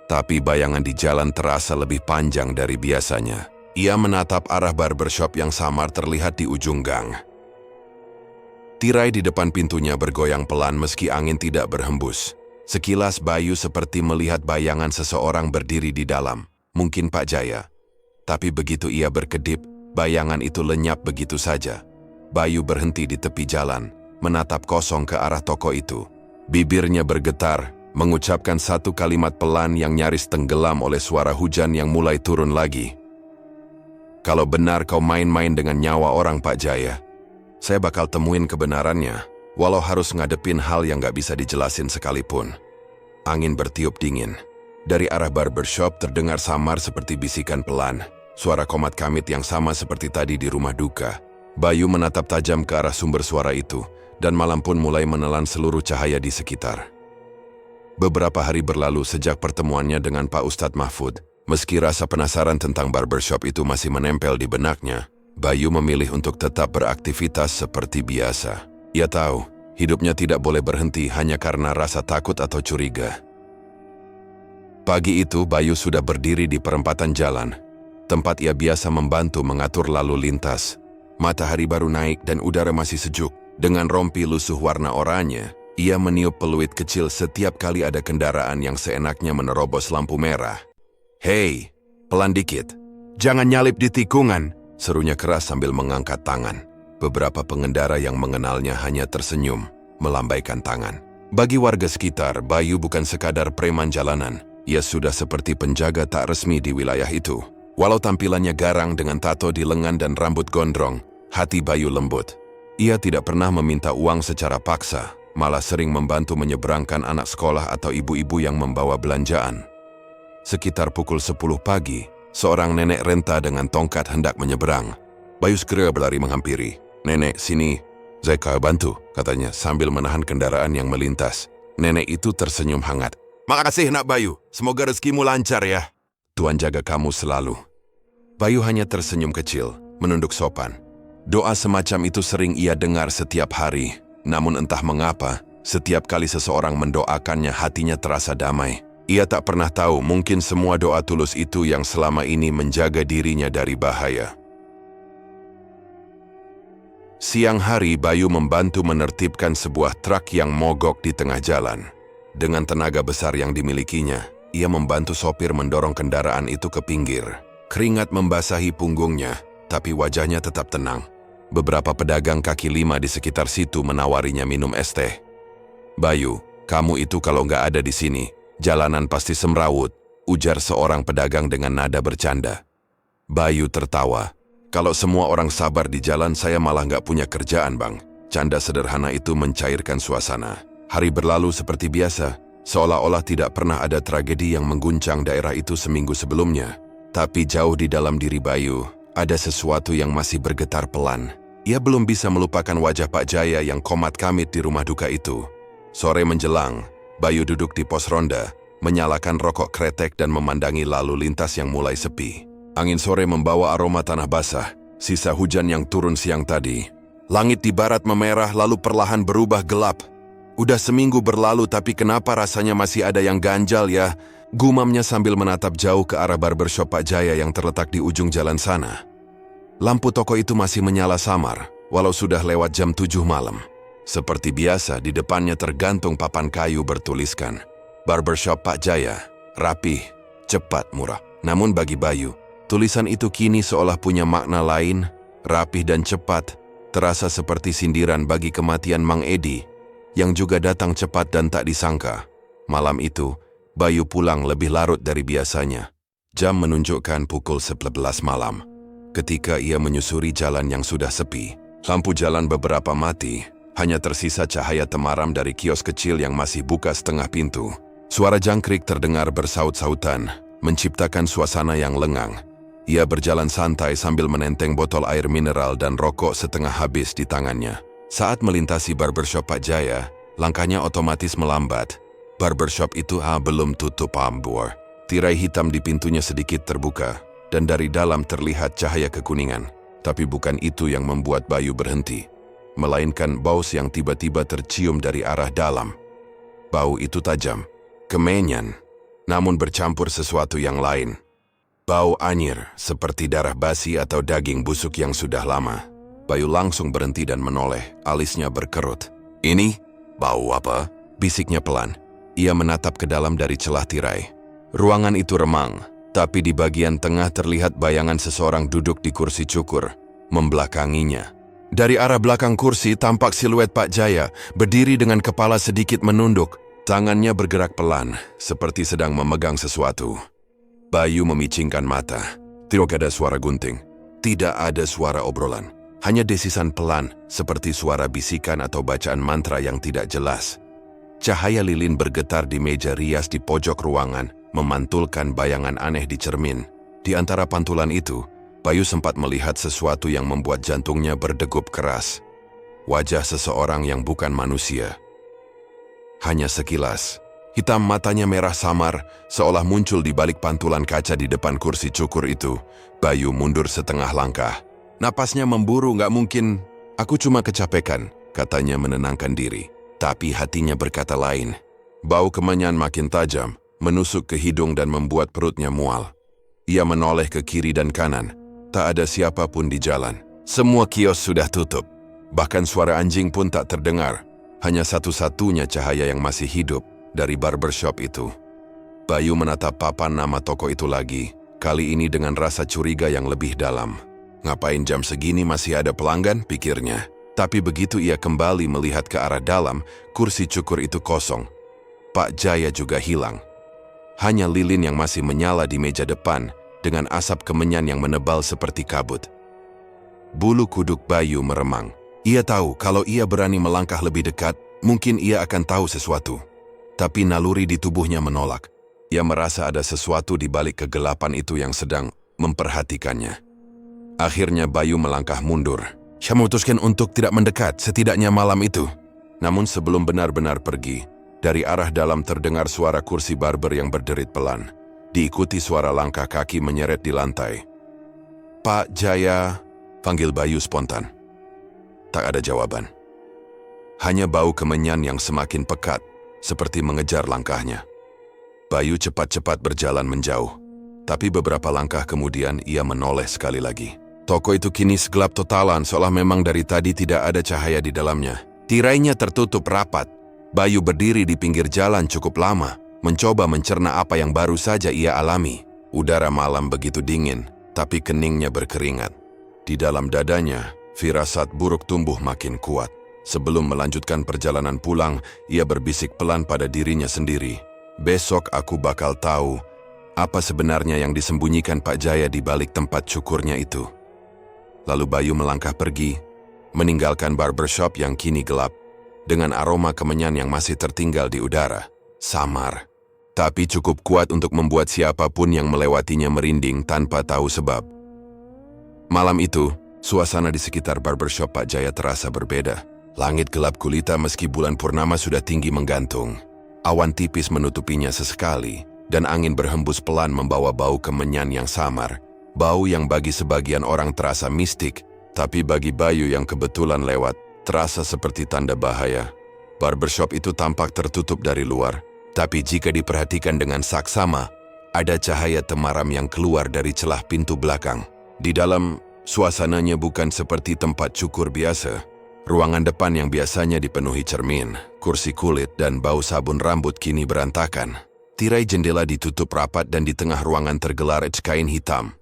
Tapi bayangan di jalan terasa lebih panjang dari biasanya. Ia menatap arah barbershop yang samar terlihat di ujung gang. Tirai di depan pintunya bergoyang pelan meski angin tidak berhembus. Sekilas Bayu seperti melihat bayangan seseorang berdiri di dalam. Mungkin Pak Jaya. Tapi begitu ia berkedip, bayangan itu lenyap begitu saja. Bayu berhenti di tepi jalan, menatap kosong ke arah toko itu. Bibirnya bergetar, mengucapkan satu kalimat pelan yang nyaris tenggelam oleh suara hujan yang mulai turun lagi. "Kalau benar kau main-main dengan nyawa orang, Pak Jaya, saya bakal temuin kebenarannya, walau harus ngadepin hal yang gak bisa dijelasin sekalipun." Angin bertiup dingin. Dari arah barbershop terdengar samar seperti bisikan pelan. Suara komat kamit yang sama seperti tadi di rumah duka. Bayu menatap tajam ke arah sumber suara itu, dan malam pun mulai menelan seluruh cahaya di sekitar. Beberapa hari berlalu sejak pertemuannya dengan Pak Ustadz Mahfud. Meski rasa penasaran tentang barbershop itu masih menempel di benaknya, Bayu memilih untuk tetap beraktivitas seperti biasa. Ia tahu, hidupnya tidak boleh berhenti hanya karena rasa takut atau curiga. Pagi itu, Bayu sudah berdiri di perempatan jalan. tempat ia biasa membantu mengatur lalu lintas. Matahari baru naik dan udara masih sejuk. Dengan rompi lusuh warna oranye, ia meniup peluit kecil setiap kali ada kendaraan yang seenaknya menerobos lampu merah. "Hei, pelan dikit. Jangan nyalip di tikungan," serunya keras sambil mengangkat tangan. Beberapa pengendara yang mengenalnya hanya tersenyum, melambaikan tangan. Bagi warga sekitar, Bayu bukan sekadar preman jalanan. Ia sudah seperti penjaga tak resmi di wilayah itu. Walau tampilannya garang dengan tato di lengan dan rambut gondrong, hati Bayu lembut. Ia tidak pernah meminta uang secara paksa, malah sering membantu menyeberangkan anak sekolah atau ibu-ibu yang membawa belanjaan. Sekitar pukul 10 pagi, seorang nenek renta dengan tongkat hendak menyeberang. Bayu segera berlari menghampiri. "Nenek, sini. Saya bantu," katanya sambil menahan kendaraan yang melintas. Nenek itu tersenyum hangat. "Makasih, Nak Bayu. Semoga rezekimu lancar ya. Tuhan jaga kamu selalu." Bayu hanya tersenyum kecil, menunduk sopan. Doa semacam itu sering ia dengar setiap hari. Namun entah mengapa, setiap kali seseorang mendoakannya hatinya terasa damai. Ia tak pernah tahu mungkin semua doa tulus itu yang selama ini menjaga dirinya dari bahaya. Siang hari, Bayu membantu menertibkan sebuah truk yang mogok di tengah jalan. Dengan tenaga besar yang dimilikinya, ia membantu sopir mendorong kendaraan itu ke pinggir. Keringat membasahi punggungnya, tapi wajahnya tetap tenang. Beberapa pedagang kaki lima di sekitar situ menawarinya minum es teh. "Bayu, kamu itu kalau nggak ada di sini, jalanan pasti semrawut," ujar seorang pedagang dengan nada bercanda. Bayu tertawa. "Kalau semua orang sabar di jalan, saya malah nggak punya kerjaan, Bang." Canda sederhana itu mencairkan suasana. Hari berlalu seperti biasa, seolah-olah tidak pernah ada tragedi yang mengguncang daerah itu seminggu sebelumnya. Tapi jauh di dalam diri Bayu, ada sesuatu yang masih bergetar pelan. Ia belum bisa melupakan wajah Pak Jaya yang komat kamit di rumah duka itu. Sore menjelang, Bayu duduk di pos ronda, menyalakan rokok kretek dan memandangi lalu lintas yang mulai sepi. Angin sore membawa aroma tanah basah, sisa hujan yang turun siang tadi. Langit di barat memerah lalu perlahan berubah gelap. "Udah seminggu berlalu tapi kenapa rasanya masih ada yang ganjal ya?" gumamnya sambil menatap jauh ke arah barbershop Pak Jaya yang terletak di ujung jalan sana. Lampu toko itu masih menyala samar, walau sudah lewat jam 7 malam. Seperti biasa, di depannya tergantung papan kayu bertuliskan, "Barbershop Pak Jaya, rapih, cepat, murah." Namun bagi Bayu, tulisan itu kini seolah punya makna lain. Rapih dan cepat, terasa seperti sindiran bagi kematian Mang Edi, yang juga datang cepat dan tak disangka. Malam itu, Bayu pulang lebih larut dari biasanya. Jam menunjukkan pukul 11 malam. Ketika ia menyusuri jalan yang sudah sepi, lampu jalan beberapa mati, hanya tersisa cahaya temaram dari kios kecil yang masih buka setengah pintu. Suara jangkrik terdengar bersaut-sautan, menciptakan suasana yang lengang. Ia berjalan santai sambil menenteng botol air mineral dan rokok setengah habis di tangannya. Saat melintasi barbershop Pak Jaya, langkahnya otomatis melambat. Barbershop itu belum tutup ambur. Tirai hitam di pintunya sedikit terbuka, dan dari dalam terlihat cahaya kekuningan. Tapi bukan itu yang membuat Bayu berhenti, melainkan bau yang tiba-tiba tercium dari arah dalam. Bau itu tajam, kemenyan, namun bercampur sesuatu yang lain. Bau anyir, seperti darah basi atau daging busuk yang sudah lama. Bayu langsung berhenti dan menoleh, alisnya berkerut. "Ini, bau apa?" bisiknya pelan. Ia menatap ke dalam dari celah tirai. Ruangan itu remang, tapi di bagian tengah terlihat bayangan seseorang duduk di kursi cukur, membelakanginya. Dari arah belakang kursi tampak siluet Pak Jaya, berdiri dengan kepala sedikit menunduk. Tangannya bergerak pelan, seperti sedang memegang sesuatu. Bayu memicingkan mata. Tidak ada suara gunting. Tidak ada suara obrolan. Hanya desisan pelan, seperti suara bisikan atau bacaan mantra yang tidak jelas. Cahaya lilin bergetar di meja rias di pojok ruangan, memantulkan bayangan aneh di cermin. Di antara pantulan itu, Bayu sempat melihat sesuatu yang membuat jantungnya berdegup keras. Wajah seseorang yang bukan manusia. Hanya sekilas, hitam matanya merah samar, seolah muncul di balik pantulan kaca di depan kursi cukur itu. Bayu mundur setengah langkah. Napasnya memburu, "Nggak mungkin. Aku cuma kecapekan," katanya menenangkan diri. Tapi hatinya berkata lain. Bau kemenyan makin tajam, menusuk ke hidung dan membuat perutnya mual. Ia menoleh ke kiri dan kanan. Tak ada siapapun di jalan. Semua kios sudah tutup. Bahkan suara anjing pun tak terdengar. Hanya satu-satunya cahaya yang masih hidup dari barbershop itu. Bayu menatap papan nama toko itu lagi. Kali ini dengan rasa curiga yang lebih dalam. Ngapain jam segini masih ada pelanggan, pikirnya. Tapi begitu ia kembali melihat ke arah dalam, kursi cukur itu kosong. Pak Jaya juga hilang. Hanya lilin yang masih menyala di meja depan dengan asap kemenyan yang menebal seperti kabut. Bulu kuduk Bayu meremang. Ia tahu kalau ia berani melangkah lebih dekat, mungkin ia akan tahu sesuatu. Tapi naluri di tubuhnya menolak. Ia merasa ada sesuatu di balik kegelapan itu yang sedang memperhatikannya. Akhirnya Bayu melangkah mundur. Saya memutuskan untuk tidak mendekat, setidaknya malam itu. Namun sebelum benar-benar pergi, dari arah dalam terdengar suara kursi barber yang berderit pelan. Diikuti suara langkah kaki menyeret di lantai. Pak Jaya, panggil Bayu spontan. Tak ada jawaban. Hanya bau kemenyan yang semakin pekat, seperti mengejar langkahnya. Bayu cepat-cepat berjalan menjauh. Tapi beberapa langkah kemudian ia menoleh sekali lagi. Toko itu kini segelap totalan, seolah memang dari tadi tidak ada cahaya di dalamnya. Tirainya tertutup rapat. Bayu berdiri di pinggir jalan cukup lama, mencoba mencerna apa yang baru saja ia alami. Udara malam begitu dingin, tapi keningnya berkeringat. Di dalam dadanya, firasat buruk tumbuh makin kuat. Sebelum melanjutkan perjalanan pulang, ia berbisik pelan pada dirinya sendiri. Besok aku bakal tahu apa sebenarnya yang disembunyikan Pak Jaya di balik tempat cukurnya itu. Lalu Bayu melangkah pergi, meninggalkan barbershop yang kini gelap, dengan aroma kemenyan yang masih tertinggal di udara. Samar, tapi cukup kuat untuk membuat siapapun yang melewatinya merinding tanpa tahu sebab. Malam itu, suasana di sekitar barbershop Pak Jaya terasa berbeda. Langit gelap gulita meski bulan purnama sudah tinggi menggantung. Awan tipis menutupinya sesekali, dan angin berhembus pelan membawa bau kemenyan yang samar. Bau yang bagi sebagian orang terasa mistik, tapi bagi Bayu yang kebetulan lewat, terasa seperti tanda bahaya. Barbershop itu tampak tertutup dari luar, tapi jika diperhatikan dengan saksama, ada cahaya temaram yang keluar dari celah pintu belakang. Di dalam, suasananya bukan seperti tempat cukur biasa. Ruangan depan yang biasanya dipenuhi cermin, kursi kulit, dan bau sabun rambut kini berantakan. Tirai jendela ditutup rapat dan di tengah ruangan tergelar kain hitam.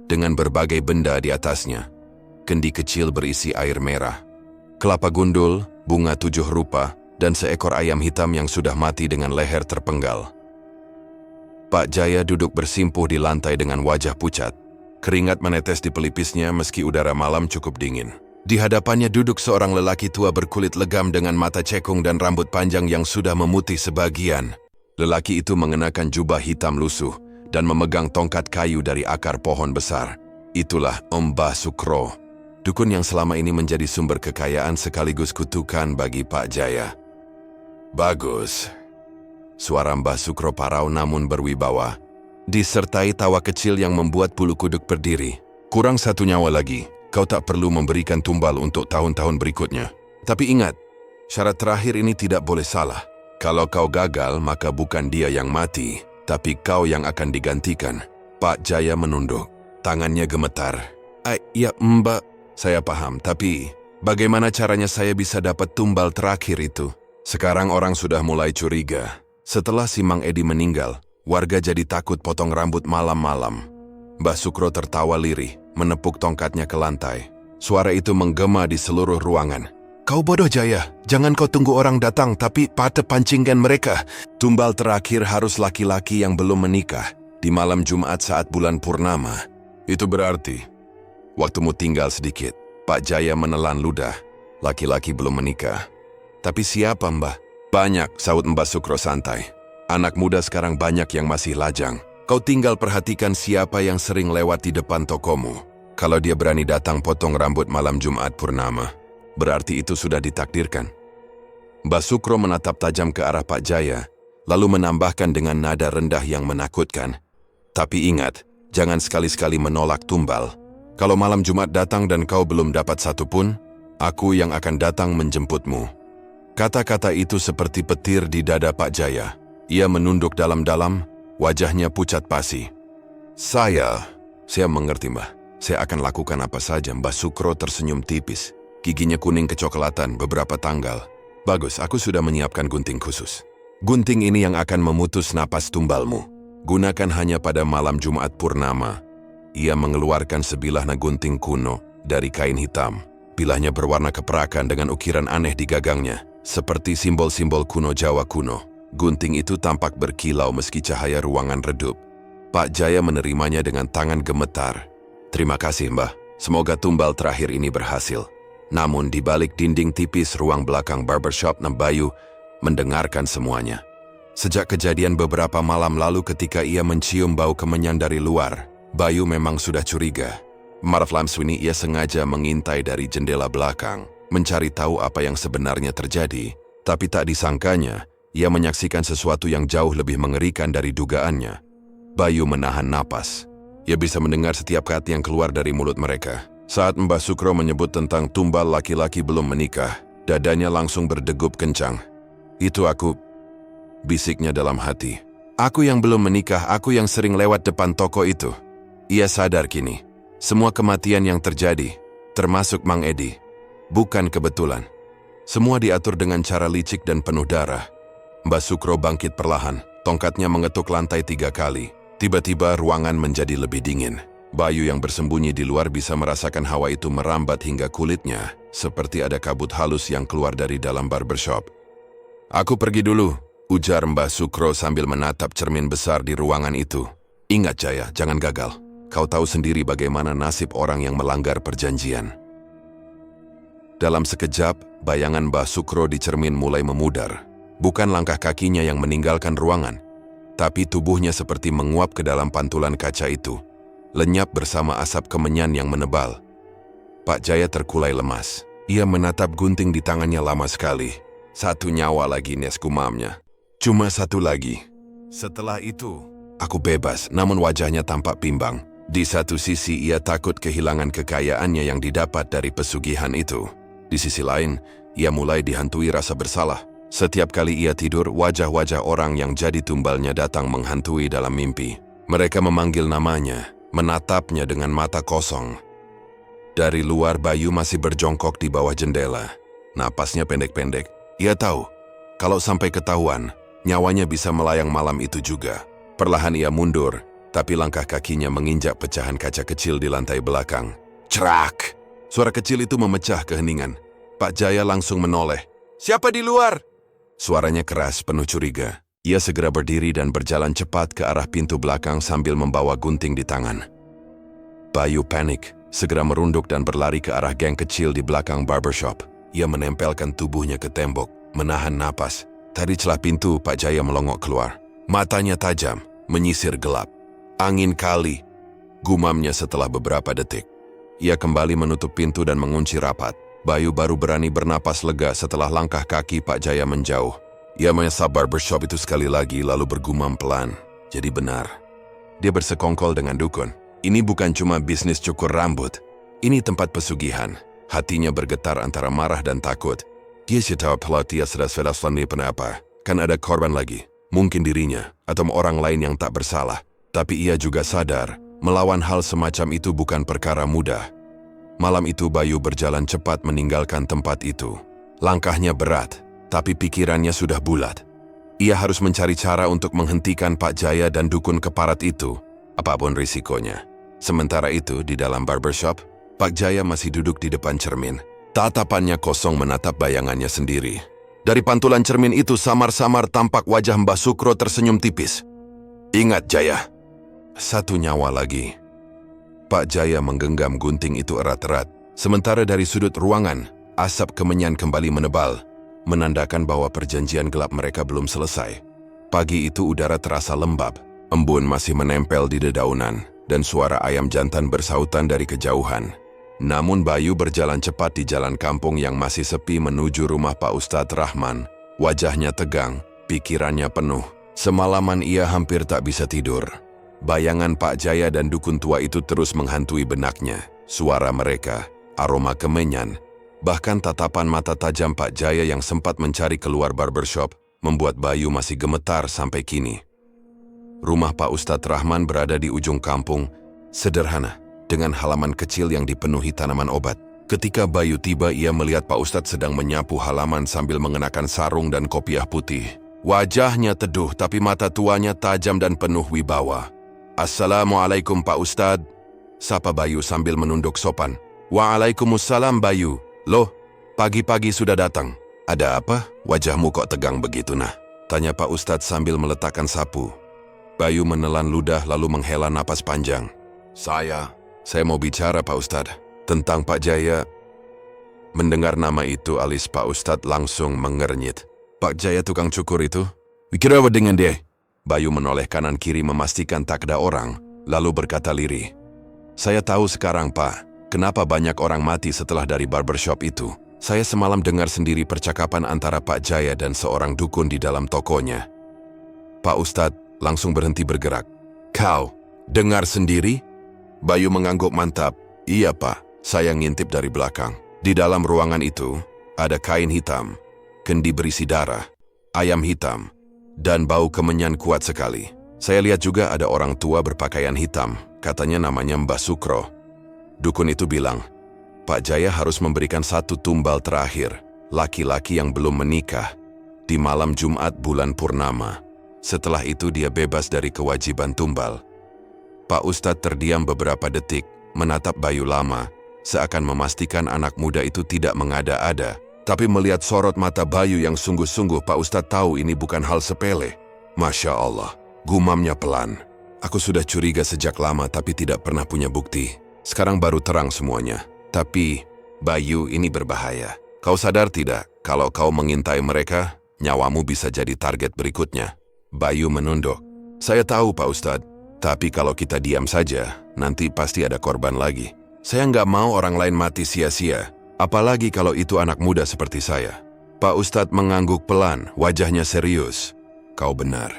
Dengan berbagai benda di atasnya, kendi kecil berisi air merah, kelapa gundul, bunga 7 rupa, dan seekor ayam hitam yang sudah mati dengan leher terpenggal. Pak Jaya duduk bersimpuh di lantai dengan wajah pucat. Keringat menetes di pelipisnya meski udara malam cukup dingin. Di hadapannya duduk seorang lelaki tua berkulit legam dengan mata cekung dan rambut panjang yang sudah memutih sebagian. Lelaki itu mengenakan jubah hitam lusuh dan memegang tongkat kayu dari akar pohon besar. Itulah Mbah Sukro, dukun yang selama ini menjadi sumber kekayaan sekaligus kutukan bagi Pak Jaya. Bagus. Suara Mbah Sukro parau namun berwibawa, disertai tawa kecil yang membuat bulu kuduk berdiri. Kurang 1 nyawa lagi, kau tak perlu memberikan tumbal untuk tahun-tahun berikutnya. Tapi ingat, syarat terakhir ini tidak boleh salah. Kalau kau gagal, maka bukan dia yang mati, tapi kau yang akan digantikan. Pak Jaya menunduk, tangannya gemetar. Ya Mbak, saya paham, tapi bagaimana caranya saya bisa dapat tumbal terakhir itu? Sekarang orang sudah mulai curiga. Setelah si Mang Edi meninggal, warga jadi takut potong rambut malam-malam. Mbah Sukro tertawa lirih, menepuk tongkatnya ke lantai. Suara itu menggema di seluruh ruangan. Kau bodoh Jaya, jangan kau tunggu orang datang tapi pada pancingkan mereka. Tumbal terakhir harus laki-laki yang belum menikah di malam Jumat saat bulan purnama. Itu berarti waktumu tinggal sedikit. Pak Jaya menelan ludah. Laki-laki belum menikah. Tapi siapa Mbah? Banyak, sahut Mbah Sukro santai. Anak muda sekarang banyak yang masih lajang. Kau tinggal perhatikan siapa yang sering lewat di depan tokomu. Kalau dia berani datang potong rambut malam Jumat purnama, berarti itu sudah ditakdirkan. Mbah Sukro menatap tajam ke arah Pak Jaya, lalu menambahkan dengan nada rendah yang menakutkan. Tapi ingat, jangan sekali-sekali menolak tumbal. Kalau malam Jumat datang dan kau belum dapat satu pun, aku yang akan datang menjemputmu. Kata-kata itu seperti petir di dada Pak Jaya. Ia menunduk dalam-dalam, wajahnya pucat pasi. Saya mengerti, Mbah. Saya akan lakukan apa saja. Mbah Sukro tersenyum tipis. Giginya kuning kecoklatan beberapa tanggal. Bagus, aku sudah menyiapkan gunting khusus. Gunting ini yang akan memutus napas tumbalmu. Gunakan hanya pada malam Jumat Purnama. Ia mengeluarkan sebilah gunting kuno dari kain hitam. Bilahnya berwarna keperakan dengan ukiran aneh di gagangnya, seperti simbol-simbol kuno Jawa kuno. Gunting itu tampak berkilau meski cahaya ruangan redup. Pak Jaya menerimanya dengan tangan gemetar. Terima kasih, Mbah. Semoga tumbal terakhir ini berhasil. Namun di balik dinding tipis ruang belakang barbershop Bayu mendengarkan semuanya. Sejak kejadian beberapa malam lalu ketika ia mencium bau kemenyan dari luar, Bayu memang sudah curiga. Malam ini ia sengaja mengintai dari jendela belakang, mencari tahu apa yang sebenarnya terjadi. Tapi tak disangkanya, ia menyaksikan sesuatu yang jauh lebih mengerikan dari dugaannya. Bayu menahan napas. Ia bisa mendengar setiap kata yang keluar dari mulut mereka. Saat Mbah Sukro menyebut tentang tumbal laki-laki belum menikah, dadanya langsung berdegup kencang. Itu aku, bisiknya dalam hati. Aku yang belum menikah, aku yang sering lewat depan toko itu. Ia sadar kini, semua kematian yang terjadi, termasuk Mang Edi, bukan kebetulan. Semua diatur dengan cara licik dan penuh darah. Mbah Sukro bangkit perlahan, tongkatnya mengetuk lantai 3 kali. Tiba-tiba ruangan menjadi lebih dingin. Bayu yang bersembunyi di luar bisa merasakan hawa itu merambat hingga kulitnya, seperti ada kabut halus yang keluar dari dalam barbershop. Aku pergi dulu, ujar Mbah Sukro sambil menatap cermin besar di ruangan itu. Ingat Jaya, jangan gagal. Kau tahu sendiri bagaimana nasib orang yang melanggar perjanjian. Dalam sekejap, bayangan Mbah Sukro di cermin mulai memudar. Bukan langkah kakinya yang meninggalkan ruangan, tapi tubuhnya seperti menguap ke dalam pantulan kaca itu, lenyap bersama asap kemenyan yang menebal. Pak Jaya terkulai lemas. Ia menatap gunting di tangannya lama sekali. 1 nyawa lagi, Nes, gumamnya. Cuma 1 lagi. Setelah itu, aku bebas, namun wajahnya tampak bimbang. Di satu sisi ia takut kehilangan kekayaannya yang didapat dari pesugihan itu. Di sisi lain, ia mulai dihantui rasa bersalah. Setiap kali ia tidur, wajah-wajah orang yang jadi tumbalnya datang menghantui dalam mimpi. Mereka memanggil namanya, menatapnya dengan mata kosong. Dari luar, Bayu masih berjongkok di bawah jendela. Napasnya pendek-pendek. Ia tahu, kalau sampai ketahuan, nyawanya bisa melayang malam itu juga. Perlahan ia mundur, tapi langkah kakinya menginjak pecahan kaca kecil di lantai belakang. Cerak! Suara kecil itu memecah keheningan. Pak Jaya langsung menoleh. Siapa di luar? Suaranya keras, penuh curiga. Ia segera berdiri dan berjalan cepat ke arah pintu belakang sambil membawa gunting di tangan. Bayu panik, segera merunduk dan berlari ke arah geng kecil di belakang barbershop. Ia menempelkan tubuhnya ke tembok, menahan napas. Dari celah pintu, Pak Jaya melongok keluar. Matanya tajam, menyisir gelap. Angin kali, gumamnya setelah beberapa detik. Ia kembali menutup pintu dan mengunci rapat. Bayu baru berani bernapas lega setelah langkah kaki Pak Jaya menjauh. Ia menyesap barbershop itu sekali lagi lalu bergumam pelan. Jadi benar. Dia bersekongkol dengan dukun. Ini bukan cuma bisnis cukur rambut. Ini tempat pesugihan. Hatinya bergetar antara marah dan takut. Dia tahu pelatih sudah kenapa. Kan ada korban lagi. Mungkin dirinya atau orang lain yang tak bersalah. Tapi ia juga sadar, melawan hal semacam itu bukan perkara mudah. Malam itu Bayu berjalan cepat meninggalkan tempat itu. Langkahnya berat, tapi pikirannya sudah bulat. Ia harus mencari cara untuk menghentikan Pak Jaya dan dukun keparat itu, apapun risikonya. Sementara itu, di dalam barbershop, Pak Jaya masih duduk di depan cermin. Tatapannya kosong menatap bayangannya sendiri. Dari pantulan cermin itu samar-samar tampak wajah Mbah Sukro tersenyum tipis. Ingat Jaya, 1 nyawa lagi. Pak Jaya menggenggam gunting itu erat-erat. Sementara dari sudut ruangan, asap kemenyan kembali menebal, menandakan bahwa perjanjian gelap mereka belum selesai. Pagi itu udara terasa lembab, embun masih menempel di dedaunan, dan suara ayam jantan bersautan dari kejauhan. Namun Bayu berjalan cepat di jalan kampung yang masih sepi menuju rumah Pak Ustadz Rahman. Wajahnya tegang, pikirannya penuh. Semalaman ia hampir tak bisa tidur. Bayangan Pak Jaya dan dukun tua itu terus menghantui benaknya. Suara mereka, aroma kemenyan, bahkan tatapan mata tajam Pak Jaya yang sempat mencari keluar barbershop, membuat Bayu masih gemetar sampai kini. Rumah Pak Ustadz Rahman berada di ujung kampung, sederhana, dengan halaman kecil yang dipenuhi tanaman obat. Ketika Bayu tiba, ia melihat Pak Ustadz sedang menyapu halaman sambil mengenakan sarung dan kopiah putih. Wajahnya teduh, tapi mata tuanya tajam dan penuh wibawa. "Assalamualaikum Pak Ustadz," sapa Bayu sambil menunduk sopan. "Waalaikumsalam Bayu. Loh, pagi-pagi sudah datang. Ada apa? Wajahmu kok tegang begitu nah?" tanya Pak Ustadz sambil meletakkan sapu. Bayu menelan ludah lalu menghela napas panjang. Saya mau bicara Pak Ustadz, tentang Pak Jaya." Mendengar nama itu, alis Pak Ustadz langsung mengernyit. "Pak Jaya tukang cukur itu? Mikir apa dengan dia?" Bayu menoleh kanan kiri memastikan tak ada orang, lalu berkata lirih. "Saya tahu sekarang Pak, kenapa banyak orang mati setelah dari barbershop itu. Saya semalam dengar sendiri percakapan antara Pak Jaya dan seorang dukun di dalam tokonya." Pak Ustadz langsung berhenti bergerak. "Kau dengar sendiri?" Bayu mengangguk mantap. "Iya Pak, saya ngintip dari belakang. Di dalam ruangan itu ada kain hitam, kendi berisi darah, ayam hitam, dan bau kemenyan kuat sekali. Saya lihat juga ada orang tua berpakaian hitam, katanya namanya Mbah Sukro. Dukun itu bilang, Pak Jaya harus memberikan satu tumbal terakhir, laki-laki yang belum menikah, di malam Jumat bulan Purnama. Setelah itu dia bebas dari kewajiban tumbal." Pak Ustadz terdiam beberapa detik, menatap Bayu lama, seakan memastikan anak muda itu tidak mengada-ada. Tapi melihat sorot mata Bayu yang sungguh-sungguh, Pak Ustadz tahu ini bukan hal sepele. "Masya Allah," gumamnya pelan. "Aku sudah curiga sejak lama tapi tidak pernah punya bukti. Sekarang baru terang semuanya. Tapi, Bayu, ini berbahaya. Kau sadar tidak, kalau kau mengintai mereka, nyawamu bisa jadi target berikutnya." Bayu menunduk. "Saya tahu Pak Ustadz, tapi kalau kita diam saja, nanti pasti ada korban lagi. Saya nggak mau orang lain mati sia-sia, apalagi kalau itu anak muda seperti saya." Pak Ustadz mengangguk pelan, wajahnya serius. "Kau benar,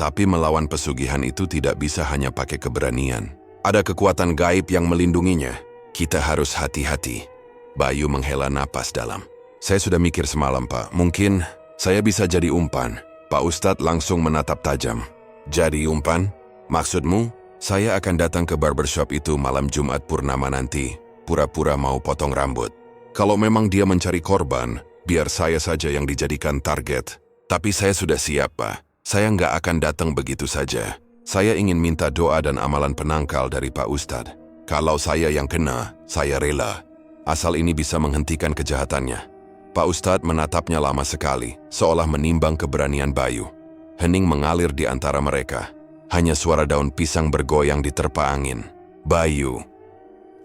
tapi melawan pesugihan itu tidak bisa hanya pakai keberanian. Ada kekuatan gaib yang melindunginya. Kita harus hati-hati." Bayu menghela napas dalam. "Saya sudah mikir semalam Pak, mungkin saya bisa jadi umpan." Pak Ustadz langsung menatap tajam. "Jadi umpan? Maksudmu?" "Saya akan datang ke barbershop itu malam Jumat Purnama nanti, pura-pura mau potong rambut. Kalau memang dia mencari korban, biar saya saja yang dijadikan target. Tapi saya sudah siap Pak, saya nggak akan datang begitu saja. Saya ingin minta doa dan amalan penangkal dari Pak Ustadz. Kalau saya yang kena, saya rela. Asal ini bisa menghentikan kejahatannya." Pak Ustadz menatapnya lama sekali, seolah menimbang keberanian Bayu. Hening mengalir di antara mereka. Hanya suara daun pisang bergoyang diterpa angin. "Bayu."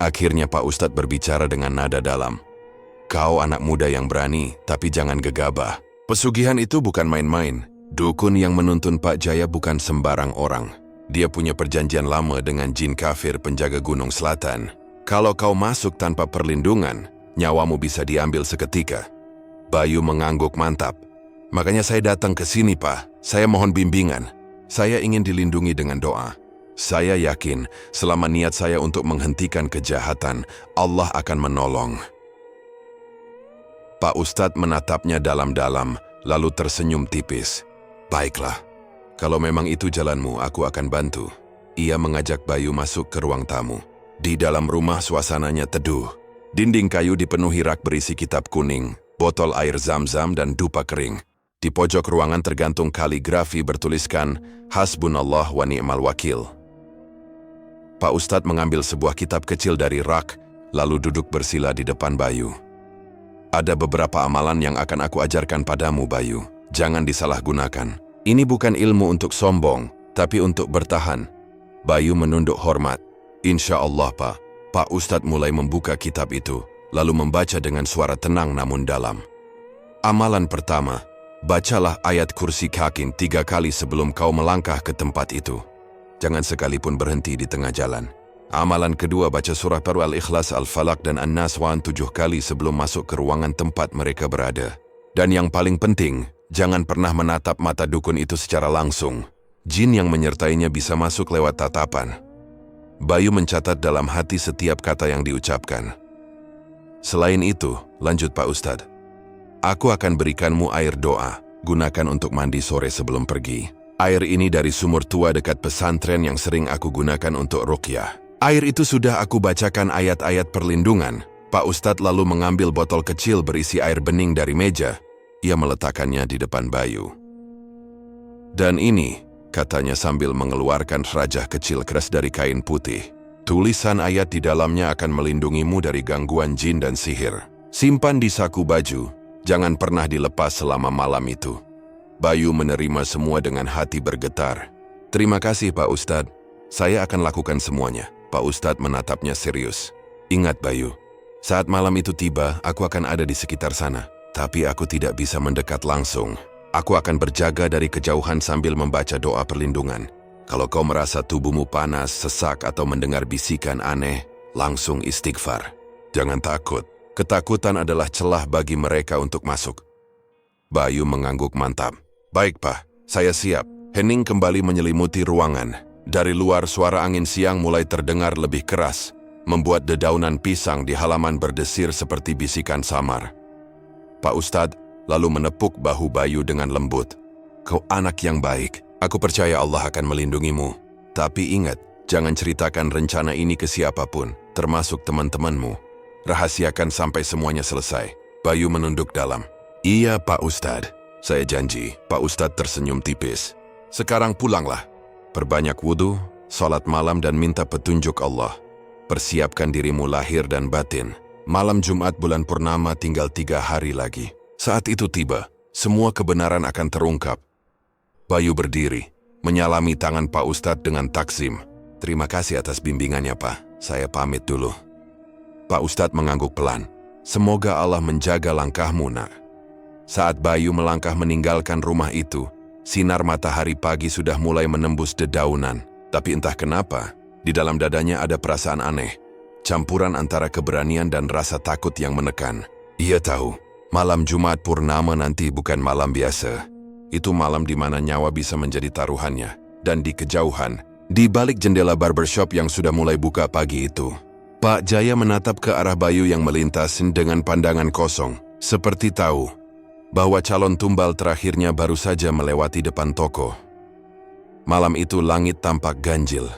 Akhirnya Pak Ustadz berbicara dengan nada dalam. "Kau anak muda yang berani, tapi jangan gegabah. Pesugihan itu bukan main-main. Dukun yang menuntun Pak Jaya bukan sembarang orang. Dia punya perjanjian lama dengan jin kafir penjaga Gunung Selatan. Kalau kau masuk tanpa perlindungan, nyawamu bisa diambil seketika." Bayu mengangguk mantap. "Makanya saya datang ke sini Pak, saya mohon bimbingan. Saya ingin dilindungi dengan doa. Saya yakin selama niat saya untuk menghentikan kejahatan, Allah akan menolong." Pak Ustadz menatapnya dalam-dalam, lalu tersenyum tipis. "Baiklah, kalau memang itu jalanmu, aku akan bantu." Ia mengajak Bayu masuk ke ruang tamu. Di dalam rumah suasananya teduh. Dinding kayu dipenuhi rak berisi kitab kuning, botol air zam-zam dan dupa kering. Di pojok ruangan tergantung kaligrafi bertuliskan, "Hasbunallah wa ni'mal wakil." Pak Ustadz mengambil sebuah kitab kecil dari rak, lalu duduk bersila di depan Bayu. "Ada beberapa amalan yang akan aku ajarkan padamu Bayu. Jangan disalahgunakan. Ini bukan ilmu untuk sombong, tapi untuk bertahan." Bayu menunduk hormat. "Insya Allah Pak." Pak Ustadz mulai membuka kitab itu, lalu membaca dengan suara tenang namun dalam. "Amalan pertama, bacalah ayat kursi Hakim 3 kali sebelum kau melangkah ke tempat itu. Jangan sekalipun berhenti di tengah jalan. Amalan kedua, baca surah Al-Ikhlas, Al-Falaq dan An-Nas 7 kali sebelum masuk ke ruangan tempat mereka berada. Dan yang paling penting, jangan pernah menatap mata dukun itu secara langsung. Jin yang menyertainya bisa masuk lewat tatapan." Bayu mencatat dalam hati setiap kata yang diucapkan. "Selain itu," lanjut Pak Ustadz, "aku akan berikanmu air doa, gunakan untuk mandi sore sebelum pergi. Air ini dari sumur tua dekat pesantren yang sering aku gunakan untuk ruqyah. Air itu sudah aku bacakan ayat-ayat perlindungan. Pak Ustadz lalu mengambil botol kecil berisi air bening dari meja. Ia meletakkannya di depan Bayu. Dan ini, katanya sambil mengeluarkan serajah kecil keras dari kain putih. Tulisan ayat di dalamnya akan melindungimu dari gangguan jin dan sihir. Simpan di saku baju, jangan pernah dilepas selama malam itu. Bayu menerima semua dengan hati bergetar. Terima kasih Pak Ustadz, saya akan lakukan semuanya. Pak Ustadz menatapnya serius. Ingat Bayu, saat malam itu tiba, aku akan ada di sekitar sana. Tapi aku tidak bisa mendekat langsung. Aku akan berjaga dari kejauhan sambil membaca doa perlindungan. Kalau kau merasa tubuhmu panas, sesak, atau mendengar bisikan aneh, langsung istighfar. Jangan takut. Ketakutan adalah celah bagi mereka untuk masuk. Bayu mengangguk mantap. Baik Pak, saya siap. Hening kembali menyelimuti ruangan. Dari luar suara angin siang mulai terdengar lebih keras, membuat dedaunan pisang di halaman berdesir seperti bisikan samar. Pak Ustadz lalu menepuk bahu Bayu dengan lembut. Kau anak yang baik. Aku percaya Allah akan melindungimu. Tapi ingat, jangan ceritakan rencana ini ke siapapun, termasuk teman-temanmu. Rahasiakan sampai semuanya selesai. Bayu menunduk dalam. Iya Pak Ustadz, saya janji. Pak Ustadz tersenyum tipis. Sekarang pulanglah. Perbanyak wudhu, sholat malam dan minta petunjuk Allah. Persiapkan dirimu lahir dan batin. Malam Jumat bulan purnama tinggal 3 hari lagi. Saat itu tiba, semua kebenaran akan terungkap. Bayu berdiri, menyalami tangan Pak Ustadz dengan takzim. Terima kasih atas bimbingannya Pak, saya pamit dulu. Pak Ustadz mengangguk pelan. Semoga Allah menjaga langkahmu nak. Saat Bayu melangkah meninggalkan rumah itu, sinar matahari pagi sudah mulai menembus dedaunan. Tapi entah kenapa, di dalam dadanya ada perasaan aneh. Campuran antara keberanian dan rasa takut yang menekan. Ia tahu, malam Jumat purnama nanti bukan malam biasa. Itu malam di mana nyawa bisa menjadi taruhannya. Dan di kejauhan, di balik jendela barbershop yang sudah mulai buka pagi itu, Pak Jaya menatap ke arah Bayu yang melintas dengan pandangan kosong, seperti tahu bahwa calon tumbal terakhirnya baru saja melewati depan toko. Malam itu langit tampak ganjil.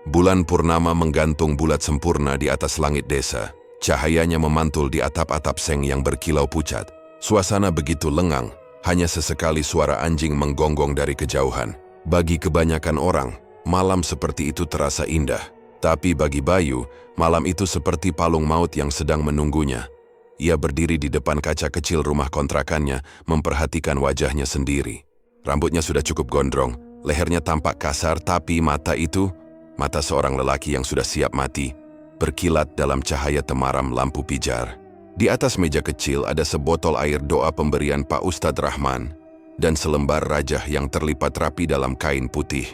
Bulan purnama menggantung bulat sempurna di atas langit desa. Cahayanya memantul di atap-atap seng yang berkilau pucat. Suasana begitu lengang, hanya sesekali suara anjing menggonggong dari kejauhan. Bagi kebanyakan orang, malam seperti itu terasa indah. Tapi bagi Bayu, malam itu seperti palung maut yang sedang menunggunya. Ia berdiri di depan kaca kecil rumah kontrakannya, memperhatikan wajahnya sendiri. Rambutnya sudah cukup gondrong, lehernya tampak kasar, tapi mata itu, mata seorang lelaki yang sudah siap mati, berkilat dalam cahaya temaram lampu pijar. Di atas meja kecil ada sebotol air doa pemberian Pak Ustadz Rahman dan selembar rajah yang terlipat rapi dalam kain putih.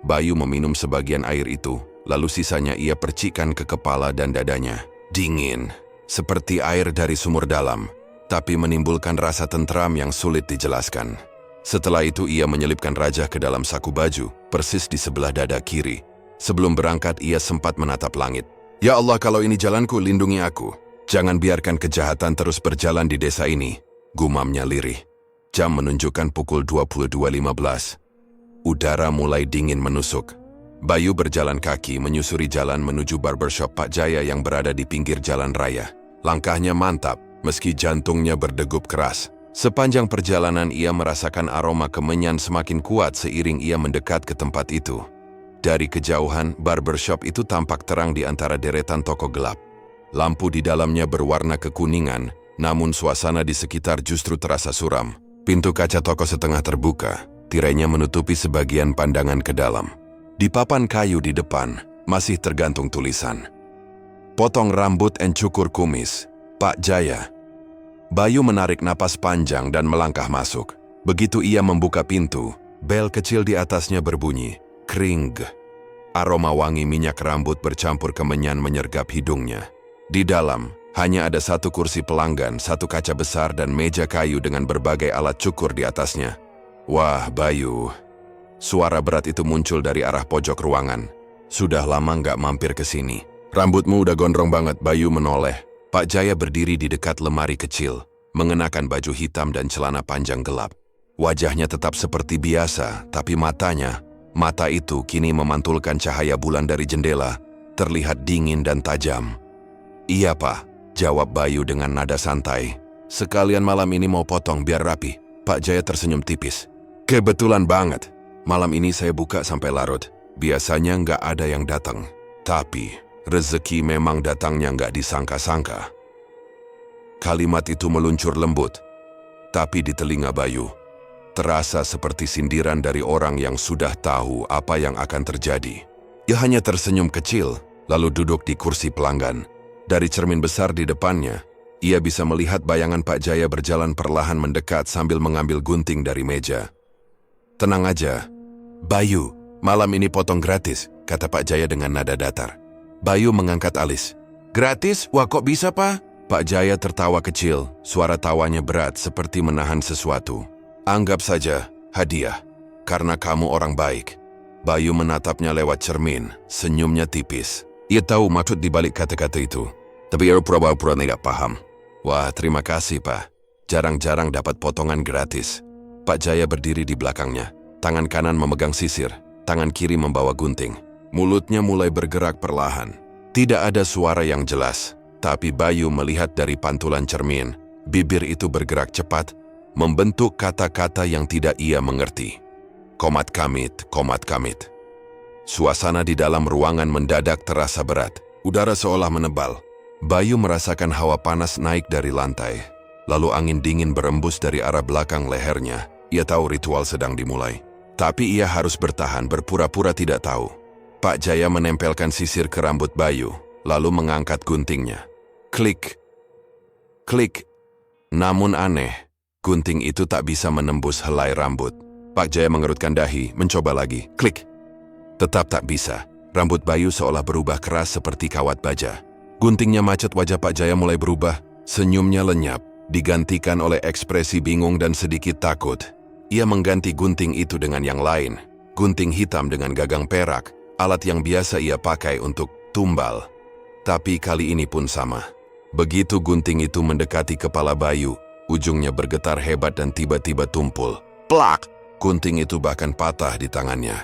Bayu meminum sebagian air itu, lalu sisanya ia percikan ke kepala dan dadanya. Dingin, seperti air dari sumur dalam, tapi menimbulkan rasa tentram yang sulit dijelaskan. Setelah itu ia menyelipkan rajah ke dalam saku baju, persis di sebelah dada kiri. Sebelum berangkat ia sempat menatap langit. Ya Allah, kalau ini jalanku, lindungi aku. Jangan biarkan kejahatan terus berjalan di desa ini, gumamnya lirih. Jam menunjukkan pukul 22.15. Udara mulai dingin menusuk. Bayu berjalan kaki menyusuri jalan menuju barbershop Pak Jaya yang berada di pinggir jalan raya. Langkahnya mantap, meski jantungnya berdegup keras. Sepanjang perjalanan ia merasakan aroma kemenyan semakin kuat seiring ia mendekat ke tempat itu. Dari kejauhan, barbershop itu tampak terang di antara deretan toko gelap. Lampu di dalamnya berwarna kekuningan, namun suasana di sekitar justru terasa suram. Pintu kaca toko setengah terbuka, tirainya menutupi sebagian pandangan ke dalam. Di papan kayu di depan, masih tergantung tulisan. Potong rambut dan cukur kumis, Pak Jaya. Bayu menarik napas panjang dan melangkah masuk. Begitu ia membuka pintu, bel kecil di atasnya berbunyi. Kring. Aroma wangi minyak rambut bercampur kemenyan menyergap hidungnya. Di dalam, hanya ada satu kursi pelanggan, satu kaca besar dan meja kayu dengan berbagai alat cukur di atasnya. Wah, Bayu. Suara berat itu muncul dari arah pojok ruangan. Sudah lama nggak mampir ke sini. Rambutmu udah gondrong banget, Bayu menoleh. Pak Jaya berdiri di dekat lemari kecil, mengenakan baju hitam dan celana panjang gelap. Wajahnya tetap seperti biasa, tapi mata itu kini memantulkan cahaya bulan dari jendela, terlihat dingin dan tajam. "Iya, Pak," jawab Bayu dengan nada santai. "Sekalian malam ini mau potong biar rapi." Pak Jaya tersenyum tipis. "Kebetulan banget. Malam ini saya buka sampai larut. Biasanya nggak ada yang datang. Tapi rezeki memang datangnya nggak disangka-sangka." Kalimat itu meluncur lembut, tapi di telinga Bayu terasa seperti sindiran dari orang yang sudah tahu apa yang akan terjadi. Ia hanya tersenyum kecil, lalu duduk di kursi pelanggan. Dari cermin besar di depannya, ia bisa melihat bayangan Pak Jaya berjalan perlahan mendekat sambil mengambil gunting dari meja. "Tenang aja, Bayu, malam ini potong gratis," kata Pak Jaya dengan nada datar. Bayu mengangkat alis. "Gratis? Wah, kok bisa, Pak?" Pak Jaya tertawa kecil, suara tawanya berat seperti menahan sesuatu. "Anggap saja hadiah, karena kamu orang baik." Bayu menatapnya lewat cermin, senyumnya tipis. Ia tahu maksud di balik kata-kata itu, tapi ia pura-pura tidak paham. "Wah, terima kasih, Pak. Jarang-jarang dapat potongan gratis." Pak Jaya berdiri di belakangnya. Tangan kanan memegang sisir, tangan kiri membawa gunting. Mulutnya mulai bergerak perlahan. Tidak ada suara yang jelas. Tapi Bayu melihat dari pantulan cermin, bibir itu bergerak cepat, membentuk kata-kata yang tidak ia mengerti. Komat kamit, komat kamit. Suasana di dalam ruangan mendadak terasa berat. Udara seolah menebal. Bayu merasakan hawa panas naik dari lantai. Lalu angin dingin berembus dari arah belakang lehernya. Ia tahu ritual sedang dimulai. Tapi ia harus bertahan, berpura-pura tidak tahu. Pak Jaya menempelkan sisir ke rambut Bayu, lalu mengangkat guntingnya. Klik, klik. Namun aneh, gunting itu tak bisa menembus helai rambut. Pak Jaya mengerutkan dahi, mencoba lagi. Klik. Tetap tak bisa. Rambut Bayu seolah berubah keras seperti kawat baja. Guntingnya macet, wajah Pak Jaya mulai berubah. Senyumnya lenyap, digantikan oleh ekspresi bingung dan sedikit takut. Ia mengganti gunting itu dengan yang lain. Gunting hitam dengan gagang perak, alat yang biasa ia pakai untuk tumbal. Tapi kali ini pun sama. Begitu gunting itu mendekati kepala Bayu, ujungnya bergetar hebat dan tiba-tiba tumpul. Plak! Gunting itu bahkan patah di tangannya.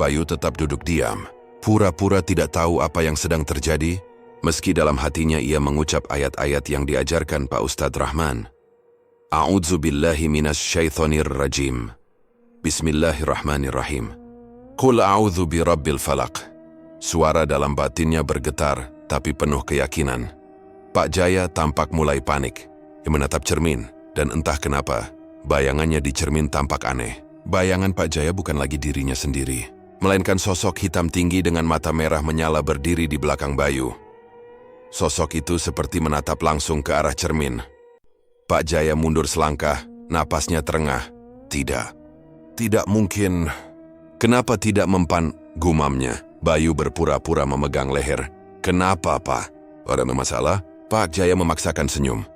Bayu tetap duduk diam, pura-pura tidak tahu apa yang sedang terjadi, meski dalam hatinya ia mengucap ayat-ayat yang diajarkan Pak Ustadz Rahman. A'udzubillahi minasyaitonir rajim. Bismillahirrahmanirrahim. Qul a'udzu birabbil falaq. Suara dalam batinnya bergetar, tapi penuh keyakinan. Pak Jaya tampak mulai panik. Ia menatap cermin, dan entah kenapa, bayangannya di cermin tampak aneh. Bayangan Pak Jaya bukan lagi dirinya sendiri, melainkan sosok hitam tinggi dengan mata merah menyala berdiri di belakang Bayu. Sosok itu seperti menatap langsung ke arah cermin. Pak Jaya mundur selangkah, napasnya terengah. Tidak mungkin. Kenapa tidak mempan? Gumamnya. Bayu berpura-pura memegang leher. Kenapa, Pak? Ada masalah? Pak Jaya memaksakan senyum.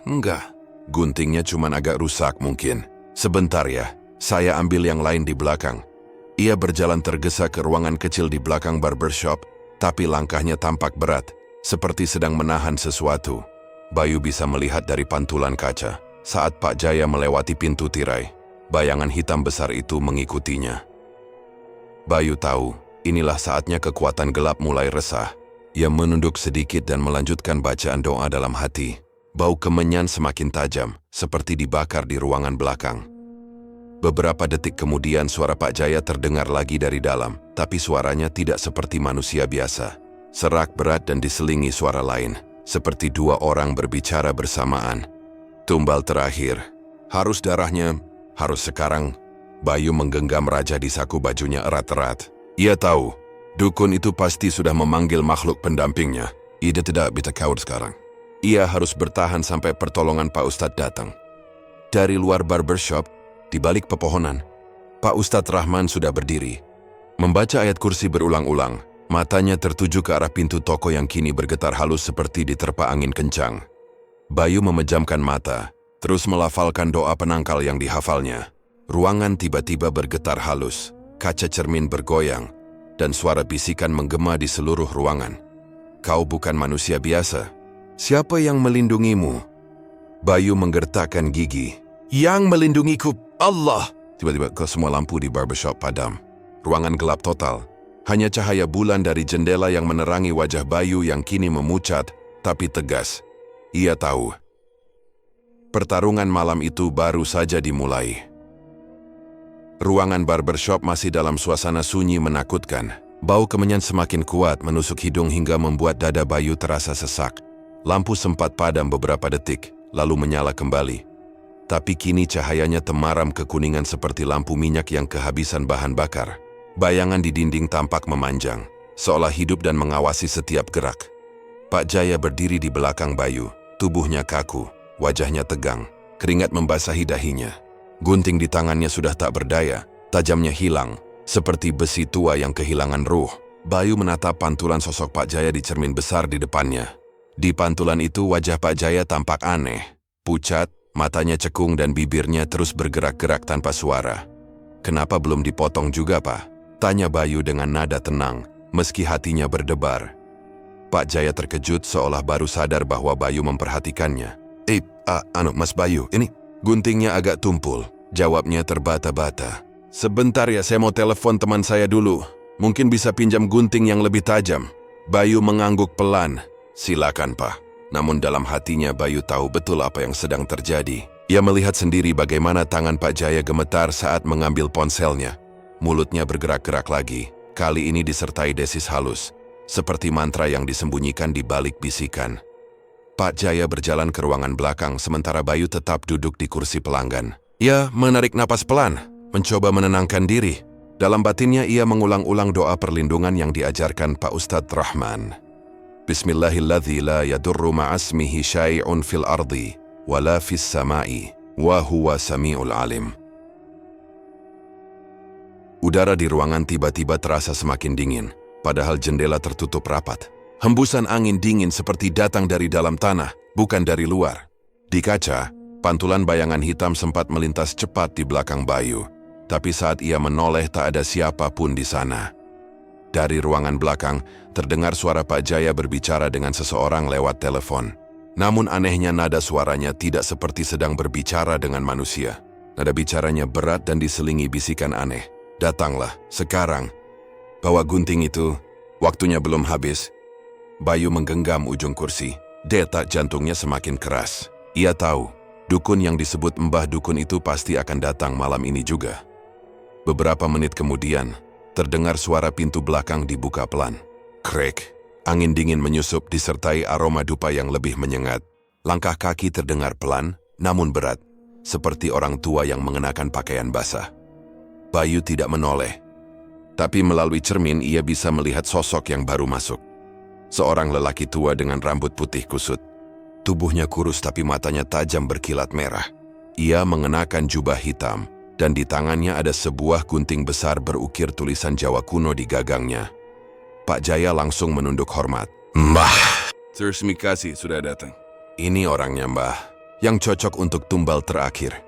Enggak. Guntingnya cuma agak rusak mungkin. Sebentar ya, saya ambil yang lain di belakang. Ia berjalan tergesa ke ruangan kecil di belakang barbershop, tapi langkahnya tampak berat, seperti sedang menahan sesuatu. Bayu bisa melihat dari pantulan kaca, saat Pak Jaya melewati pintu tirai. Bayangan hitam besar itu mengikutinya. Bayu tahu, inilah saatnya kekuatan gelap mulai resah. Ia menunduk sedikit dan melanjutkan bacaan doa dalam hati. Bau kemenyan semakin tajam, seperti dibakar di ruangan belakang. Beberapa detik kemudian suara Pak Jaya terdengar lagi dari dalam, tapi suaranya tidak seperti manusia biasa. Serak berat dan diselingi suara lain, seperti dua orang berbicara bersamaan. Tumbal terakhir. Harus darahnya, harus sekarang. Bayu menggenggam raja di saku bajunya erat-erat. Ia tahu, dukun itu pasti sudah memanggil makhluk pendampingnya. Ia tidak bisa kabur sekarang. Ia harus bertahan sampai pertolongan Pak Ustadz datang. Dari luar barbershop, di balik pepohonan, Pak Ustadz Rahman sudah berdiri. Membaca ayat kursi berulang-ulang, matanya tertuju ke arah pintu toko yang kini bergetar halus seperti diterpa angin kencang. Bayu memejamkan mata, terus melafalkan doa penangkal yang dihafalnya. Ruangan tiba-tiba bergetar halus, kaca cermin bergoyang, dan suara bisikan menggema di seluruh ruangan. Kau bukan manusia biasa. Siapa yang melindungimu? Bayu menggertakkan gigi. Yang melindungiku, Allah! Tiba-tiba semua lampu di barbershop padam. Ruangan gelap total. Hanya cahaya bulan dari jendela yang menerangi wajah Bayu yang kini memucat, tapi tegas. Ia tahu. Pertarungan malam itu baru saja dimulai. Ruangan barbershop masih dalam suasana sunyi menakutkan. Bau kemenyan semakin kuat menusuk hidung hingga membuat dada Bayu terasa sesak. Lampu sempat padam beberapa detik, lalu menyala kembali. Tapi kini cahayanya temaram kekuningan seperti lampu minyak yang kehabisan bahan bakar. Bayangan di dinding tampak memanjang, seolah hidup dan mengawasi setiap gerak. Pak Jaya berdiri di belakang Bayu, tubuhnya kaku, wajahnya tegang, keringat membasahi dahinya. Gunting di tangannya sudah tak berdaya, tajamnya hilang, seperti besi tua yang kehilangan ruh. Bayu menatap pantulan sosok Pak Jaya di cermin besar di depannya. Di pantulan itu wajah Pak Jaya tampak aneh, pucat, matanya cekung dan bibirnya terus bergerak-gerak tanpa suara. "Kenapa belum dipotong juga, Pak?" tanya Bayu dengan nada tenang, meski hatinya berdebar. Pak Jaya terkejut seolah baru sadar bahwa Bayu memperhatikannya. Mas Bayu, ini guntingnya agak tumpul," jawabnya terbata-bata. "Sebentar ya, saya mau telepon teman saya dulu. Mungkin bisa pinjam gunting yang lebih tajam." Bayu mengangguk pelan. "Silakan, Pak." Namun dalam hatinya Bayu tahu betul apa yang sedang terjadi. Ia melihat sendiri bagaimana tangan Pak Jaya gemetar saat mengambil ponselnya. Mulutnya bergerak-gerak lagi, kali ini disertai desis halus, seperti mantra yang disembunyikan di balik bisikan. Pak Jaya berjalan ke ruangan belakang sementara Bayu tetap duduk di kursi pelanggan. Ia menarik napas pelan, mencoba menenangkan diri. Dalam batinnya ia mengulang-ulang doa perlindungan yang diajarkan Pak Ustadz Rahman. Bismillahilladzi la yadurru ma'asmihi syai'un fil ardi wala fis sama'i wa huwa sami'ul alim. Udara di ruangan tiba-tiba terasa semakin dingin, padahal jendela tertutup rapat. Hembusan angin dingin seperti datang dari dalam tanah, bukan dari luar. Di kaca, pantulan bayangan hitam sempat melintas cepat di belakang Bayu, tapi saat ia menoleh tak ada siapapun di sana. Dari ruangan belakang, terdengar suara Pak Jaya berbicara dengan seseorang lewat telepon. Namun anehnya nada suaranya tidak seperti sedang berbicara dengan manusia. Nada bicaranya berat dan diselingi bisikan aneh. "Datanglah, sekarang. Bawa gunting itu, waktunya belum habis." Bayu menggenggam ujung kursi. Detak jantungnya semakin keras. Ia tahu, dukun yang disebut Mbah Dukun itu pasti akan datang malam ini juga. Beberapa menit kemudian, terdengar suara pintu belakang dibuka pelan. Krek, angin dingin menyusup disertai aroma dupa yang lebih menyengat. Langkah kaki terdengar pelan, namun berat, seperti orang tua yang mengenakan pakaian basah. Bayu tidak menoleh, tapi melalui cermin ia bisa melihat sosok yang baru masuk. Seorang lelaki tua dengan rambut putih kusut. Tubuhnya kurus tapi matanya tajam berkilat merah. Ia mengenakan jubah hitam, dan di tangannya ada sebuah gunting besar berukir tulisan Jawa kuno di gagangnya. Pak Jaya langsung menunduk hormat. "Mbah, terima kasih sudah datang. Ini orangnya, Mbah, yang cocok untuk tumbal terakhir."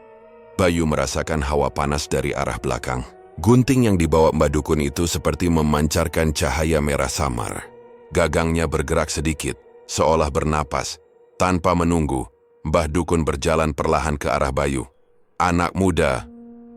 Bayu merasakan hawa panas dari arah belakang. Gunting yang dibawa Mbah Dukun itu seperti memancarkan cahaya merah samar. Gagangnya bergerak sedikit, seolah bernapas. Tanpa menunggu, Mbah Dukun berjalan perlahan ke arah Bayu. "Anak muda,"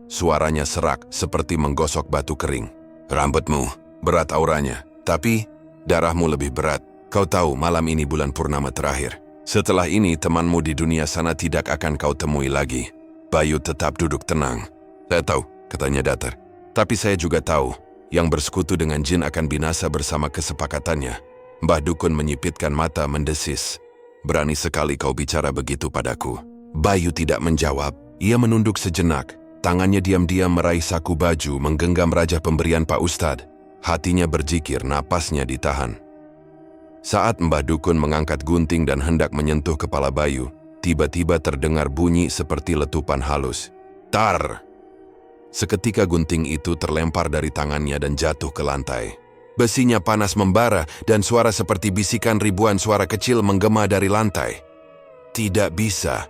suaranya serak seperti menggosok batu kering. "Rambutmu berat auranya, tapi darahmu lebih berat. Kau tahu malam ini bulan purnama terakhir. Setelah ini temanmu di dunia sana tidak akan kau temui lagi." Bayu tetap duduk tenang. "Saya tahu," katanya datar. "Tapi saya juga tahu, yang bersekutu dengan jin akan binasa bersama kesepakatannya." Mbah Dukun menyipitkan mata mendesis. "Berani sekali kau bicara begitu padaku." Bayu tidak menjawab. Ia menunduk sejenak. Tangannya diam-diam meraih saku baju menggenggam raja pemberian Pak Ustadz. Hatinya berzikir, napasnya ditahan. Saat Mbah Dukun mengangkat gunting dan hendak menyentuh kepala Bayu, tiba-tiba terdengar bunyi seperti letupan halus. Tar! Seketika gunting itu terlempar dari tangannya dan jatuh ke lantai. Besinya panas membara dan suara seperti bisikan ribuan suara kecil menggema dari lantai. "Tidak bisa.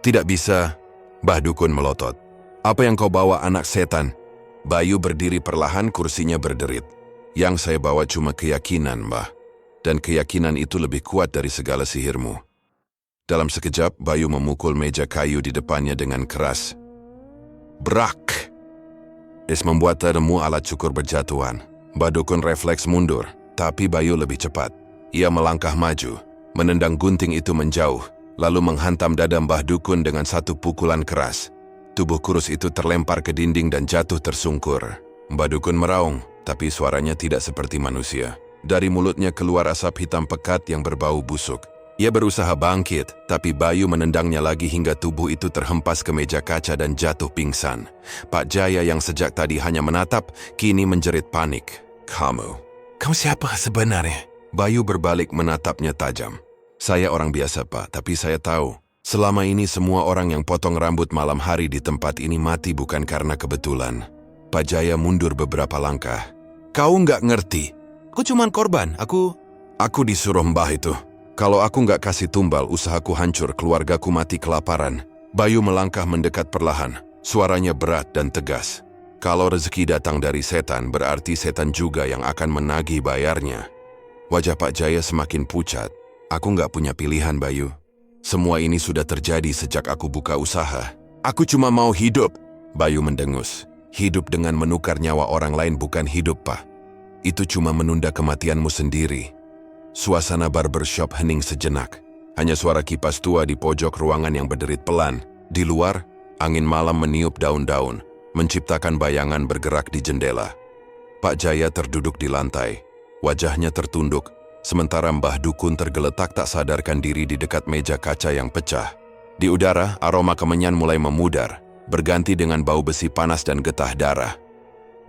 Tidak bisa," Mbah Dukun melotot. "Apa yang kau bawa, anak setan?" Bayu berdiri perlahan, kursinya berderit. "Yang saya bawa cuma keyakinan, Mbah. Dan keyakinan itu lebih kuat dari segala sihirmu." Dalam sekejap, Bayu memukul meja kayu di depannya dengan keras. Brak! Es membuat teremu alat cukur berjatuhan. Mbah Dukun refleks mundur, tapi Bayu lebih cepat. Ia melangkah maju, menendang gunting itu menjauh, lalu menghantam dada Mbah Dukun dengan satu pukulan keras. Tubuh kurus itu terlempar ke dinding dan jatuh tersungkur. Mbah Dukun meraung, tapi suaranya tidak seperti manusia. Dari mulutnya keluar asap hitam pekat yang berbau busuk. Ia berusaha bangkit, tapi Bayu menendangnya lagi hingga tubuh itu terhempas ke meja kaca dan jatuh pingsan. Pak Jaya yang sejak tadi hanya menatap, kini menjerit panik. Kamu siapa sebenarnya? Bayu berbalik menatapnya tajam. Saya orang biasa, Pak, tapi saya tahu. Selama ini semua orang yang potong rambut malam hari di tempat ini mati bukan karena kebetulan. Pak Jaya mundur beberapa langkah. Kau nggak ngerti. Aku cuman korban, aku disuruh Mbah itu. Kalau aku nggak kasih tumbal, usahaku hancur, keluargaku mati kelaparan. Bayu melangkah mendekat perlahan. Suaranya berat dan tegas. Kalau rezeki datang dari setan, berarti setan juga yang akan menagih bayarnya. Wajah Pak Jaya semakin pucat. Aku nggak punya pilihan, Bayu. Semua ini sudah terjadi sejak aku buka usaha. Aku cuma mau hidup. Bayu mendengus. Hidup dengan menukar nyawa orang lain bukan hidup, Pak. Itu cuma menunda kematianmu sendiri. Suasana barbershop hening sejenak. Hanya suara kipas tua di pojok ruangan yang berderit pelan. Di luar, angin malam meniup daun-daun, menciptakan bayangan bergerak di jendela. Pak Jaya terduduk di lantai. Wajahnya tertunduk, sementara Mbah Dukun tergeletak tak sadarkan diri di dekat meja kaca yang pecah. Di udara, aroma kemenyan mulai memudar, berganti dengan bau besi panas dan getah darah.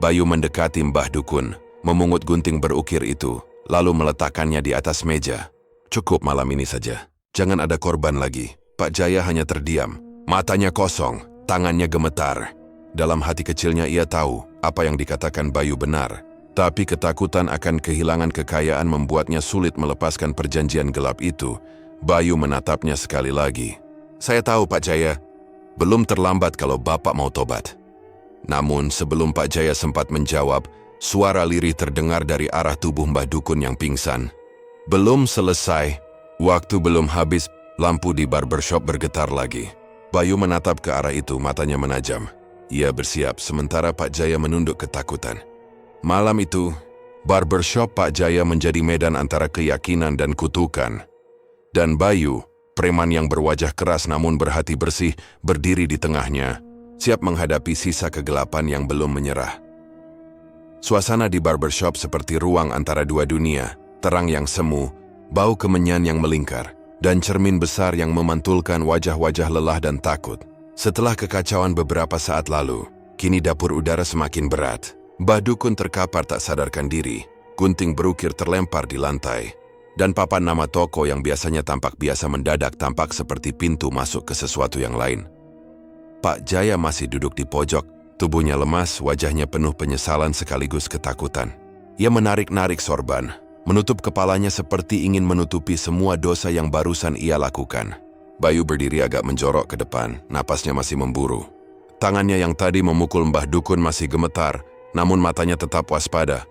Bayu mendekati Mbah Dukun, memungut gunting berukir itu, lalu meletakkannya di atas meja. Cukup malam ini saja. Jangan ada korban lagi. Pak Jaya hanya terdiam. Matanya kosong, tangannya gemetar. Dalam hati kecilnya ia tahu apa yang dikatakan Bayu benar. Tapi ketakutan akan kehilangan kekayaan membuatnya sulit melepaskan perjanjian gelap itu. Bayu menatapnya sekali lagi. Saya tahu, Pak Jaya. Belum terlambat kalau Bapak mau tobat. Namun sebelum Pak Jaya sempat menjawab, suara lirih terdengar dari arah tubuh Mbah Dukun yang pingsan. Belum selesai, waktu belum habis, lampu di barbershop bergetar lagi. Bayu menatap ke arah itu, matanya menajam. Ia bersiap, sementara Pak Jaya menunduk ketakutan. Malam itu, barbershop Pak Jaya menjadi medan antara keyakinan dan kutukan. Dan Bayu, preman yang berwajah keras namun berhati bersih, berdiri di tengahnya, siap menghadapi sisa kegelapan yang belum menyerah. Suasana di barbershop seperti ruang antara dua dunia, terang yang semu, bau kemenyan yang melingkar, dan cermin besar yang memantulkan wajah-wajah lelah dan takut. Setelah kekacauan beberapa saat lalu, kini dapur udara semakin berat. Mbah Dukun terkapar tak sadarkan diri, gunting berukir terlempar di lantai, dan papan nama toko yang biasanya tampak biasa mendadak tampak seperti pintu masuk ke sesuatu yang lain. Pak Jaya masih duduk di pojok, tubuhnya lemas, wajahnya penuh penyesalan sekaligus ketakutan. Ia menarik-narik sorban, menutup kepalanya seperti ingin menutupi semua dosa yang barusan ia lakukan. Bayu berdiri agak menjorok ke depan, napasnya masih memburu. Tangannya yang tadi memukul Mbah Dukun masih gemetar, namun matanya tetap waspada.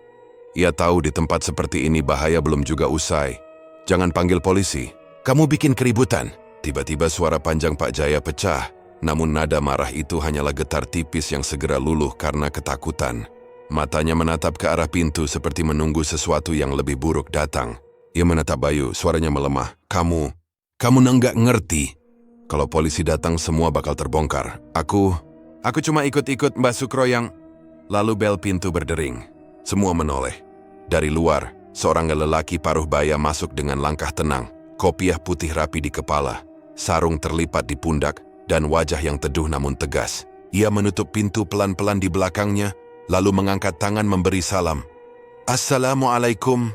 Ia tahu di tempat seperti ini bahaya belum juga usai. Jangan panggil polisi. Kamu bikin keributan. Tiba-tiba suara panjang Pak Jaya pecah, namun nada marah itu hanyalah getar tipis yang segera luluh karena ketakutan. Matanya menatap ke arah pintu seperti menunggu sesuatu yang lebih buruk datang. Ia menatap Bayu, suaranya melemah. Kamu nggak ngerti. Kalau polisi datang semua bakal terbongkar. Aku cuma ikut-ikut Mbak Sukro yang... Lalu bel pintu berdering. Semua menoleh. Dari luar, seorang lelaki paruh baya masuk dengan langkah tenang, kopiah putih rapi di kepala, sarung terlipat di pundak, dan wajah yang teduh namun tegas. Ia menutup pintu pelan-pelan di belakangnya, lalu mengangkat tangan memberi salam. Assalamualaikum,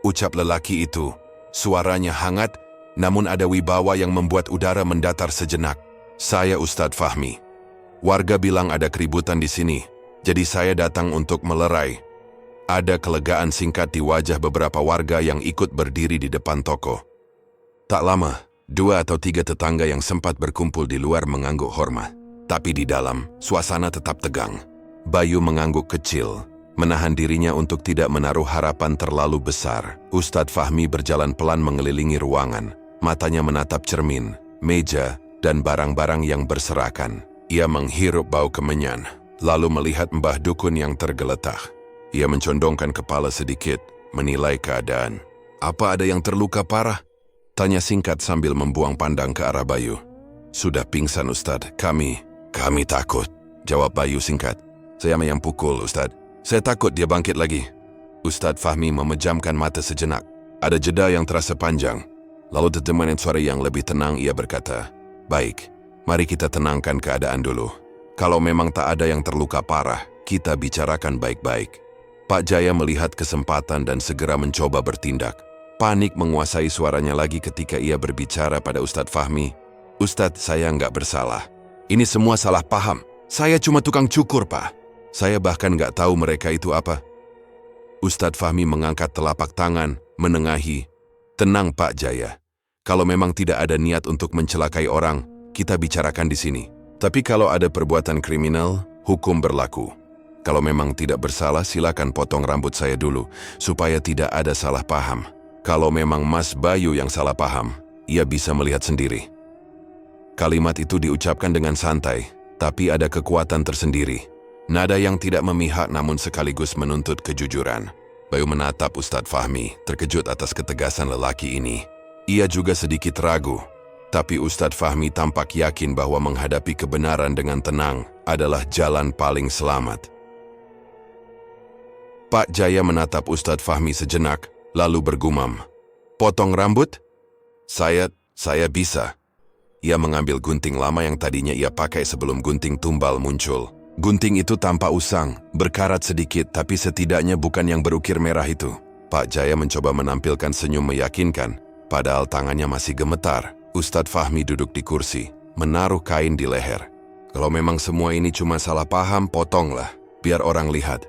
ucap lelaki itu. Suaranya hangat, namun ada wibawa yang membuat udara mendatar sejenak. Saya Ustadz Fahmi. Warga bilang ada keributan di sini, jadi saya datang untuk melerai. Ada kelegaan singkat di wajah beberapa warga yang ikut berdiri di depan toko. Tak lama, 2 atau 3 tetangga yang sempat berkumpul di luar mengangguk hormat. Tapi di dalam, suasana tetap tegang. Bayu mengangguk kecil, menahan dirinya untuk tidak menaruh harapan terlalu besar. Ustadz Fahmi berjalan pelan mengelilingi ruangan, Matanya menatap cermin, meja, dan barang-barang yang berserakan. Ia menghirup bau kemenyan, lalu melihat Mbah Dukun yang tergeletak. Ia mencondongkan kepala sedikit, menilai keadaan. "Apa ada yang terluka parah?" tanya singkat sambil membuang pandang ke arah Bayu. "Sudah pingsan, Ustadz. Kami takut," jawab Bayu singkat. "Saya yang pukul, Ustadz. Saya takut dia bangkit lagi." Ustadz Fahmi memejamkan mata sejenak. Ada jeda yang terasa panjang. Lalu dengan suara yang lebih tenang ia berkata, "Baik, mari kita tenangkan keadaan dulu. Kalau memang tak ada yang terluka parah, kita bicarakan baik-baik." Pak Jaya melihat kesempatan dan segera mencoba bertindak. Panik menguasai suaranya lagi ketika ia berbicara pada Ustadz Fahmi. "Ustadz, saya nggak bersalah. Ini semua salah paham. Saya cuma tukang cukur, Pak. Saya bahkan nggak tahu mereka itu apa." Ustadz Fahmi mengangkat telapak tangan, menengahi. "Tenang, Pak Jaya. Kalau memang tidak ada niat untuk mencelakai orang, kita bicarakan di sini. Tapi kalau ada perbuatan kriminal, hukum berlaku. Kalau memang tidak bersalah, silakan potong rambut saya dulu, supaya tidak ada salah paham. Kalau memang Mas Bayu yang salah paham, ia bisa melihat sendiri." Kalimat itu diucapkan dengan santai, tapi ada kekuatan tersendiri. Nada yang tidak memihak namun sekaligus menuntut kejujuran. Bayu menatap Ustadz Fahmi, terkejut atas ketegasan lelaki ini. Ia juga sedikit ragu, tapi Ustadz Fahmi tampak yakin bahwa menghadapi kebenaran dengan tenang adalah jalan paling selamat. Pak Jaya menatap Ustadz Fahmi sejenak, lalu bergumam, "Potong rambut? Saya bisa." Ia mengambil gunting lama yang tadinya ia pakai sebelum gunting tumbal muncul. Gunting itu tampak usang, berkarat sedikit, tapi setidaknya bukan yang berukir merah itu. Pak Jaya mencoba menampilkan senyum meyakinkan, padahal tangannya masih gemetar. Ustadz Fahmi duduk di kursi, menaruh kain di leher. "Kalau memang semua ini cuma salah paham, potonglah, biar orang lihat."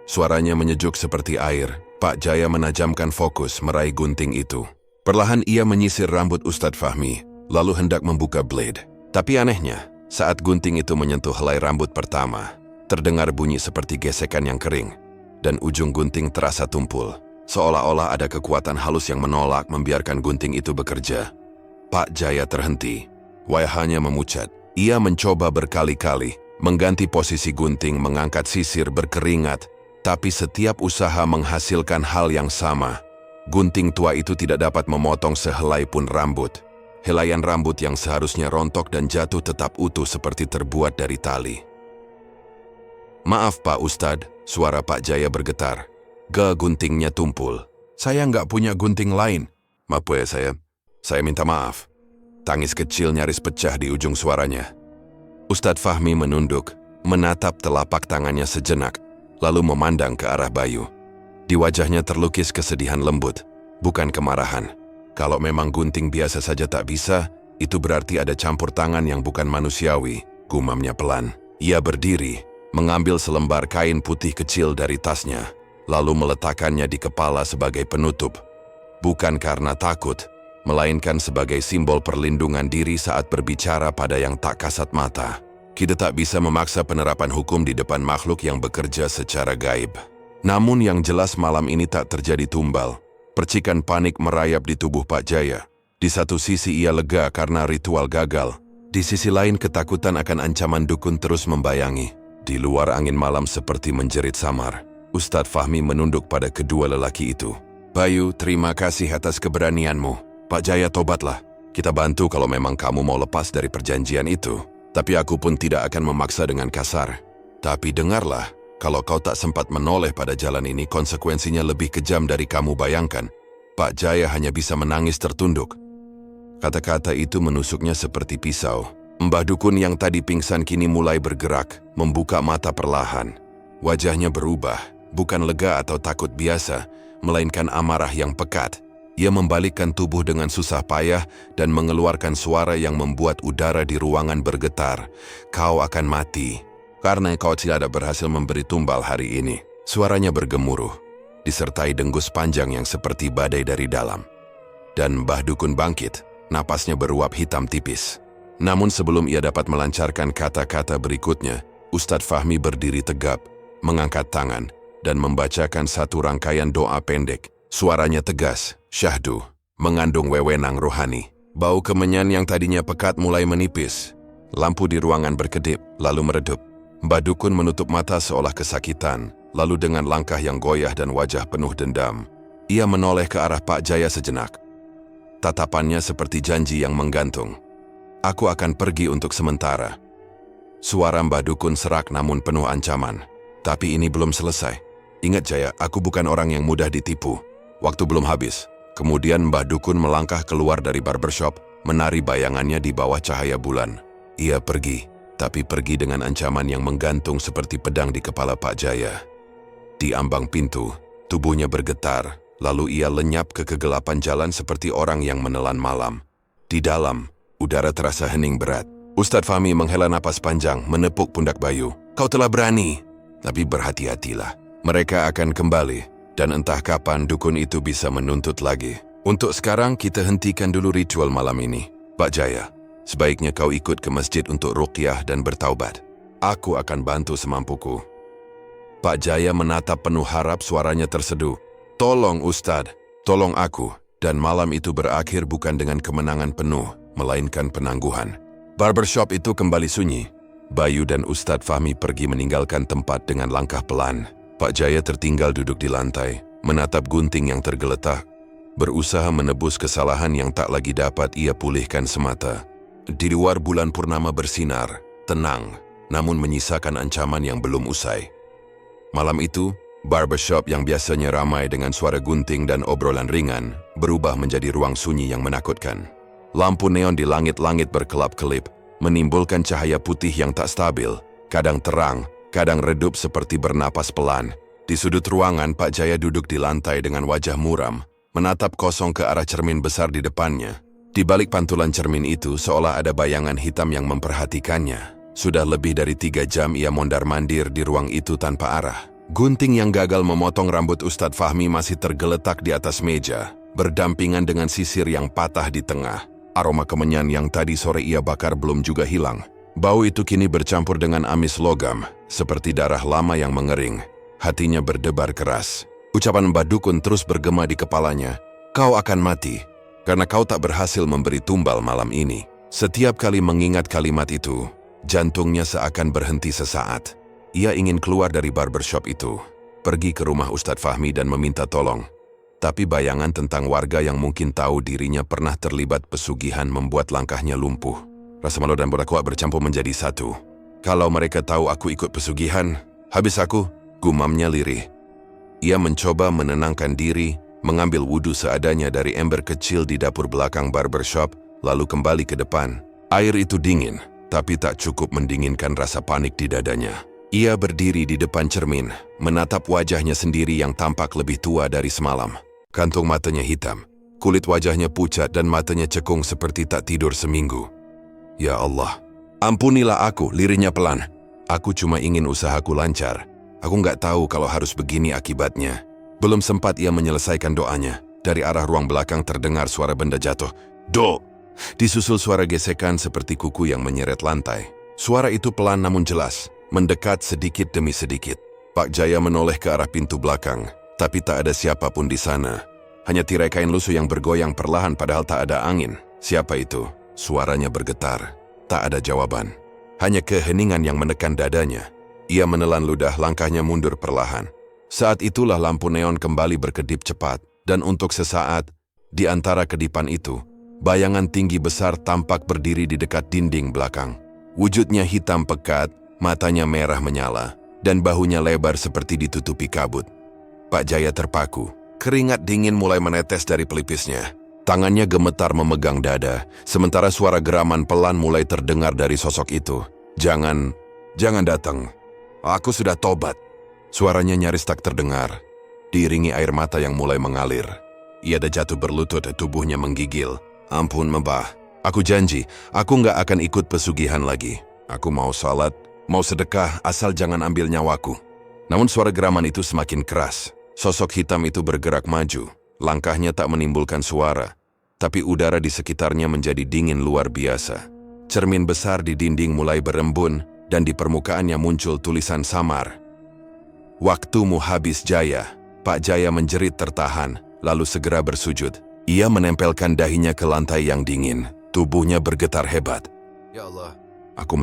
Suaranya menyejuk seperti air. Pak Jaya menajamkan fokus meraih gunting itu. Perlahan ia menyisir rambut Ustadz Fahmi, lalu hendak membuka blade. Tapi anehnya, saat gunting itu menyentuh helai rambut pertama, terdengar bunyi seperti gesekan yang kering, dan ujung gunting terasa tumpul, seolah-olah ada kekuatan halus yang menolak membiarkan gunting itu bekerja. Pak Jaya terhenti, wajahnya memucat. Ia mencoba berkali-kali, mengganti posisi gunting, mengangkat sisir berkeringat, tapi setiap usaha menghasilkan hal yang sama. Gunting tua itu tidak dapat memotong sehelai pun rambut. Helaian rambut yang seharusnya rontok dan jatuh tetap utuh seperti terbuat dari tali. "Maaf Pak Ustadz," suara Pak Jaya bergetar. Guntingnya tumpul. "Saya nggak punya gunting lain." "Maaf ya saya minta maaf." Tangis kecil nyaris pecah di ujung suaranya. Ustadz Fahmi menunduk, menatap telapak tangannya sejenak, lalu memandang ke arah Bayu. Di wajahnya terlukis kesedihan lembut, bukan kemarahan. Kalau memang gunting biasa saja tak bisa, itu berarti ada campur tangan yang bukan manusiawi, gumamnya pelan. Ia berdiri, mengambil selembar kain putih kecil dari tasnya, lalu meletakkannya di kepala sebagai penutup. Bukan karena takut, melainkan sebagai simbol perlindungan diri saat berbicara pada yang tak kasat mata. Kita tak bisa memaksa penerapan hukum di depan makhluk yang bekerja secara gaib. Namun yang jelas malam ini tak terjadi tumbal. Percikan panik merayap di tubuh Pak Jaya. Di satu sisi ia lega karena ritual gagal. Di sisi lain ketakutan akan ancaman dukun terus membayangi. Di luar angin malam seperti menjerit samar. Ustadz Fahmi menunduk pada kedua lelaki itu. "Bayu, terima kasih atas keberanianmu. Pak Jaya, tobatlah. Kita bantu kalau memang kamu mau lepas dari perjanjian itu. Tapi aku pun tidak akan memaksa dengan kasar. Tapi dengarlah, kalau kau tak sempat menoleh pada jalan ini, konsekuensinya lebih kejam dari kamu bayangkan." Pak Jaya hanya bisa menangis tertunduk. Kata-kata itu menusuknya seperti pisau. Mbah Dukun yang tadi pingsan kini mulai bergerak, membuka mata perlahan. Wajahnya berubah, bukan lega atau takut biasa, melainkan amarah yang pekat. Ia membalikkan tubuh dengan susah payah dan mengeluarkan suara yang membuat udara di ruangan bergetar. "Kau akan mati karena kau tidak berhasil memberi tumbal hari ini." Suaranya bergemuruh, disertai dengus panjang yang seperti badai dari dalam. Dan Mbah Dukun bangkit, napasnya beruap hitam tipis. Namun sebelum ia dapat melancarkan kata-kata berikutnya, Ustadz Fahmi berdiri tegap, mengangkat tangan, dan membacakan satu rangkaian doa pendek. Suaranya tegas, syahdu, mengandung wewenang rohani. Bau kemenyan yang tadinya pekat mulai menipis. Lampu di ruangan berkedip, lalu meredup. Mbah Dukun menutup mata seolah kesakitan, lalu dengan langkah yang goyah dan wajah penuh dendam, ia menoleh ke arah Pak Jaya sejenak. Tatapannya seperti janji yang menggantung. Aku akan pergi untuk sementara. Suara Mbah Dukun serak namun penuh ancaman. Tapi ini belum selesai. Ingat Jaya, aku bukan orang yang mudah ditipu. Waktu belum habis. Kemudian Mbah Dukun melangkah keluar dari barbershop, menari bayangannya di bawah cahaya bulan. Ia pergi, tapi pergi dengan ancaman yang menggantung seperti pedang di kepala Pak Jaya. Di ambang pintu, tubuhnya bergetar, lalu ia lenyap ke kegelapan jalan seperti orang yang menelan malam. Di dalam, udara terasa hening berat. Ustadz Fahmi menghela napas panjang, menepuk pundak Bayu. Kau telah berani, tapi berhati-hatilah. Mereka akan kembali, dan entah kapan dukun itu bisa menuntut lagi. Untuk sekarang kita hentikan dulu ritual malam ini. Pak Jaya, sebaiknya kau ikut ke masjid untuk ruqyah dan bertaubat. Aku akan bantu semampuku. Pak Jaya menatap penuh harap, suaranya terseduh. Tolong Ustadz, tolong aku. Dan malam itu berakhir bukan dengan kemenangan penuh, melainkan penangguhan. Barbershop itu kembali sunyi. Bayu dan Ustadz Fahmi pergi meninggalkan tempat dengan langkah pelan. Pak Jaya tertinggal duduk di lantai, menatap gunting yang tergeletak, berusaha menebus kesalahan yang tak lagi dapat ia pulihkan semata. Di luar bulan purnama bersinar, tenang, namun menyisakan ancaman yang belum usai. Malam itu, barbershop yang biasanya ramai dengan suara gunting dan obrolan ringan, berubah menjadi ruang sunyi yang menakutkan. Lampu neon di langit-langit berkelap-kelip, menimbulkan cahaya putih yang tak stabil, kadang terang, kadang redup seperti bernapas pelan. Di sudut ruangan, Pak Jaya duduk di lantai dengan wajah muram, menatap kosong ke arah cermin besar di depannya. Di balik pantulan cermin itu, seolah ada bayangan hitam yang memperhatikannya. Sudah lebih dari 3 jam ia mondar-mandir di ruang itu tanpa arah. Gunting yang gagal memotong rambut Ustadz Fahmi masih tergeletak di atas meja, berdampingan dengan sisir yang patah di tengah. Aroma kemenyan yang tadi sore ia bakar belum juga hilang. Bau itu kini bercampur dengan amis logam, seperti darah lama yang mengering. Hatinya berdebar keras. Ucapan Mbah Dukun terus bergema di kepalanya. Kau akan mati, karena kau tak berhasil memberi tumbal malam ini. Setiap kali mengingat kalimat itu, jantungnya seakan berhenti sesaat. Ia ingin keluar dari barbershop itu, pergi ke rumah Ustadz Fahmi dan meminta tolong. Tapi bayangan tentang warga yang mungkin tahu dirinya pernah terlibat pesugihan membuat langkahnya lumpuh. Rasa malu dan kuat bercampur menjadi satu. Kalau mereka tahu aku ikut pesugihan, habis aku, gumamnya lirih. Ia mencoba menenangkan diri, mengambil wudhu seadanya dari ember kecil di dapur belakang barbershop, lalu kembali ke depan. Air itu dingin, tapi tak cukup mendinginkan rasa panik di dadanya. Ia berdiri di depan cermin, menatap wajahnya sendiri yang tampak lebih tua dari semalam. Kantung matanya hitam, kulit wajahnya pucat dan matanya cekung seperti tak tidur seminggu. Ya Allah, ampunilah aku, lirihnya pelan. Aku cuma ingin usahaku lancar. Aku nggak tahu kalau harus begini akibatnya. Belum sempat ia menyelesaikan doanya. Dari arah ruang belakang terdengar suara benda jatuh. Do! Disusul suara gesekan seperti kuku yang menyeret lantai. Suara itu pelan namun jelas, mendekat sedikit demi sedikit. Pak Jaya menoleh ke arah pintu belakang, tapi tak ada siapapun di sana. Hanya tirai kain lusuh yang bergoyang perlahan padahal tak ada angin. Siapa itu? Suaranya bergetar. Tak ada jawaban. Hanya keheningan yang menekan dadanya. Ia menelan ludah, langkahnya mundur perlahan. Saat itulah lampu neon kembali berkedip cepat, dan untuk sesaat, di antara kedipan itu, bayangan tinggi besar tampak berdiri di dekat dinding belakang. Wujudnya hitam pekat, matanya merah menyala, dan bahunya lebar seperti ditutupi kabut. Pak Jaya terpaku. Keringat dingin mulai menetes dari pelipisnya. Tangannya gemetar memegang dada, sementara suara geraman pelan mulai terdengar dari sosok itu. Jangan datang. Aku sudah tobat. Suaranya nyaris tak terdengar, diiringi air mata yang mulai mengalir. Ia dah jatuh berlutut, tubuhnya menggigil. Ampun Mbah, aku janji, aku nggak akan ikut pesugihan lagi. Aku mau salat, mau sedekah, asal jangan ambil nyawaku. Namun suara geraman itu semakin keras. Sosok hitam itu bergerak maju. Langkahnya tak menimbulkan suara, tapi udara di sekitarnya menjadi dingin luar biasa. Cermin besar di dinding mulai berembun, dan di permukaannya muncul tulisan samar. Waktumu habis Jaya. Pak Jaya menjerit tertahan, lalu segera bersujud. Ia menempelkan dahinya ke lantai yang dingin. Tubuhnya bergetar hebat. Ya Allah. Aku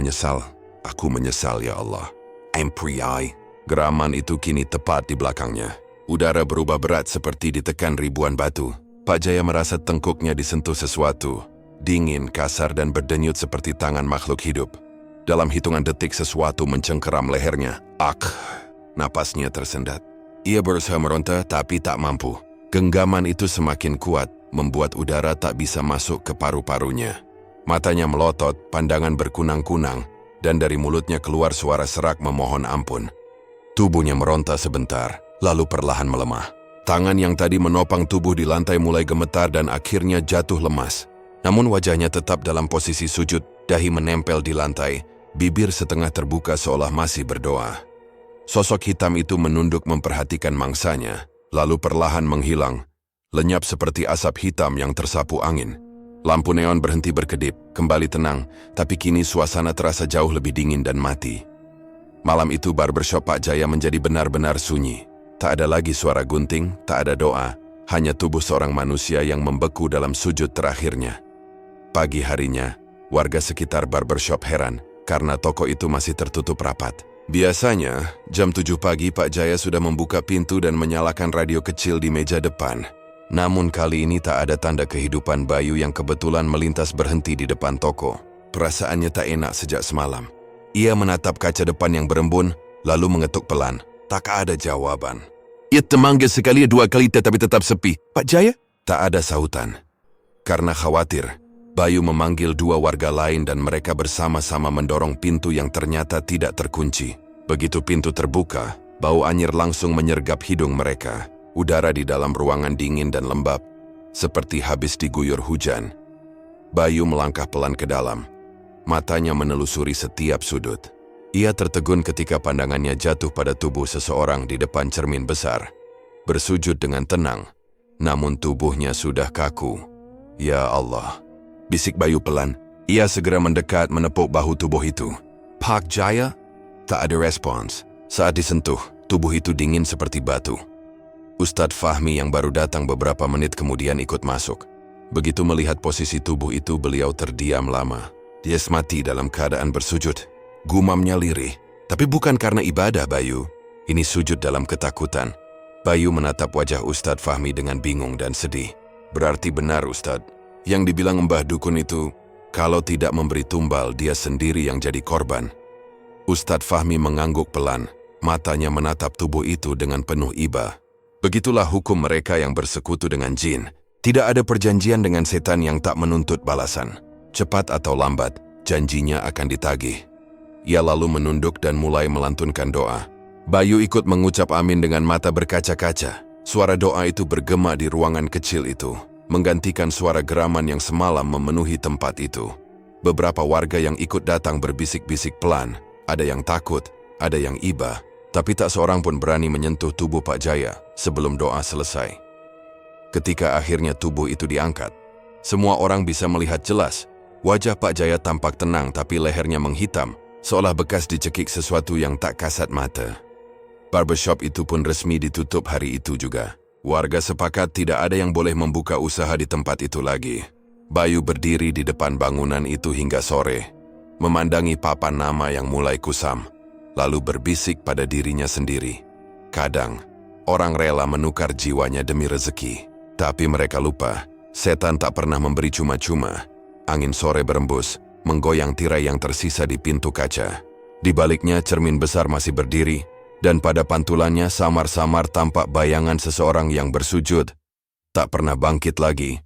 menyesal ya Allah. Empriai. Geraman itu kini tepat di belakangnya. Udara berubah berat seperti ditekan ribuan batu. Pak Jaya merasa tengkuknya disentuh sesuatu. Dingin, kasar dan berdenyut seperti tangan makhluk hidup. Dalam hitungan detik sesuatu mencengkeram lehernya. Napasnya tersendat. Ia berusaha meronta tapi tak mampu. Genggaman itu semakin kuat, membuat udara tak bisa masuk ke paru-parunya. Matanya melotot, pandangan berkunang-kunang, dan dari mulutnya keluar suara serak memohon ampun. Tubuhnya meronta sebentar, lalu perlahan melemah. Tangan yang tadi menopang tubuh di lantai mulai gemetar dan akhirnya jatuh lemas. Namun wajahnya tetap dalam posisi sujud, dahi menempel di lantai, bibir setengah terbuka seolah masih berdoa. Sosok hitam itu menunduk memperhatikan mangsanya, lalu perlahan menghilang, lenyap seperti asap hitam yang tersapu angin. Lampu neon berhenti berkedip, kembali tenang, tapi kini suasana terasa jauh lebih dingin dan mati. Malam itu barbershop Pak Jaya menjadi benar-benar sunyi. Tak ada lagi suara gunting, tak ada doa, hanya tubuh seorang manusia yang membeku dalam sujud terakhirnya. Pagi harinya, warga sekitar barbershop heran karena toko itu masih tertutup rapat. Biasanya, jam 7 pagi Pak Jaya sudah membuka pintu dan menyalakan radio kecil di meja depan. Namun kali ini tak ada tanda kehidupan Bayu yang kebetulan melintas berhenti di depan toko. Perasaannya tak enak sejak semalam. Ia menatap kaca depan yang berembun, lalu mengetuk pelan. Tak ada jawaban. Ia termanggil sekali 2 kali tetapi tetap sepi. Pak Jaya? Tak ada sautan. Karena khawatir, Bayu memanggil 2 warga lain dan mereka bersama-sama mendorong pintu yang ternyata tidak terkunci. Begitu pintu terbuka, bau anyir langsung menyergap hidung mereka. Udara di dalam ruangan dingin dan lembab, seperti habis diguyur hujan. Bayu melangkah pelan ke dalam. Matanya menelusuri setiap sudut. Ia tertegun ketika pandangannya jatuh pada tubuh seseorang di depan cermin besar. Bersujud dengan tenang, namun tubuhnya sudah kaku. Ya Allah, bisik Bayu pelan. Ia segera mendekat menepuk bahu tubuh itu. Pak Jaya? Tak ada respons. Saat disentuh, tubuh itu dingin seperti batu. Ustadz Fahmi yang baru datang beberapa menit kemudian ikut masuk. Begitu melihat posisi tubuh itu, beliau terdiam lama. Dia mati dalam keadaan bersujud. Gumamnya lirih, tapi bukan karena ibadah Bayu. Ini sujud dalam ketakutan. Bayu menatap wajah Ustadz Fahmi dengan bingung dan sedih. Berarti benar Ustadz, yang dibilang Mbah Dukun itu, kalau tidak memberi tumbal dia sendiri yang jadi korban. Ustadz Fahmi mengangguk pelan, matanya menatap tubuh itu dengan penuh iba. Begitulah hukum mereka yang bersekutu dengan jin. Tidak ada perjanjian dengan setan yang tak menuntut balasan. Cepat atau lambat, janjinya akan ditagih. Ia lalu menunduk dan mulai melantunkan doa. Bayu ikut mengucap amin dengan mata berkaca-kaca. Suara doa itu bergema di ruangan kecil itu, menggantikan suara geraman yang semalam memenuhi tempat itu. Beberapa warga yang ikut datang berbisik-bisik pelan. Ada yang takut, ada yang iba, tapi tak seorang pun berani menyentuh tubuh Pak Jaya sebelum doa selesai. Ketika akhirnya tubuh itu diangkat, semua orang bisa melihat jelas. Wajah Pak Jaya tampak tenang tapi lehernya menghitam, seolah bekas dicekik sesuatu yang tak kasat mata. Barbershop itu pun resmi ditutup hari itu juga. Warga sepakat tidak ada yang boleh membuka usaha di tempat itu lagi. Bayu berdiri di depan bangunan itu hingga sore, memandangi papan nama yang mulai kusam, lalu berbisik pada dirinya sendiri. Kadang, orang rela menukar jiwanya demi rezeki. Tapi mereka lupa, setan tak pernah memberi cuma-cuma. Angin sore berembus, menggoyang tirai yang tersisa di pintu kaca. Di baliknya cermin besar masih berdiri, dan pada pantulannya samar-samar tampak bayangan seseorang yang bersujud. Tak pernah bangkit lagi,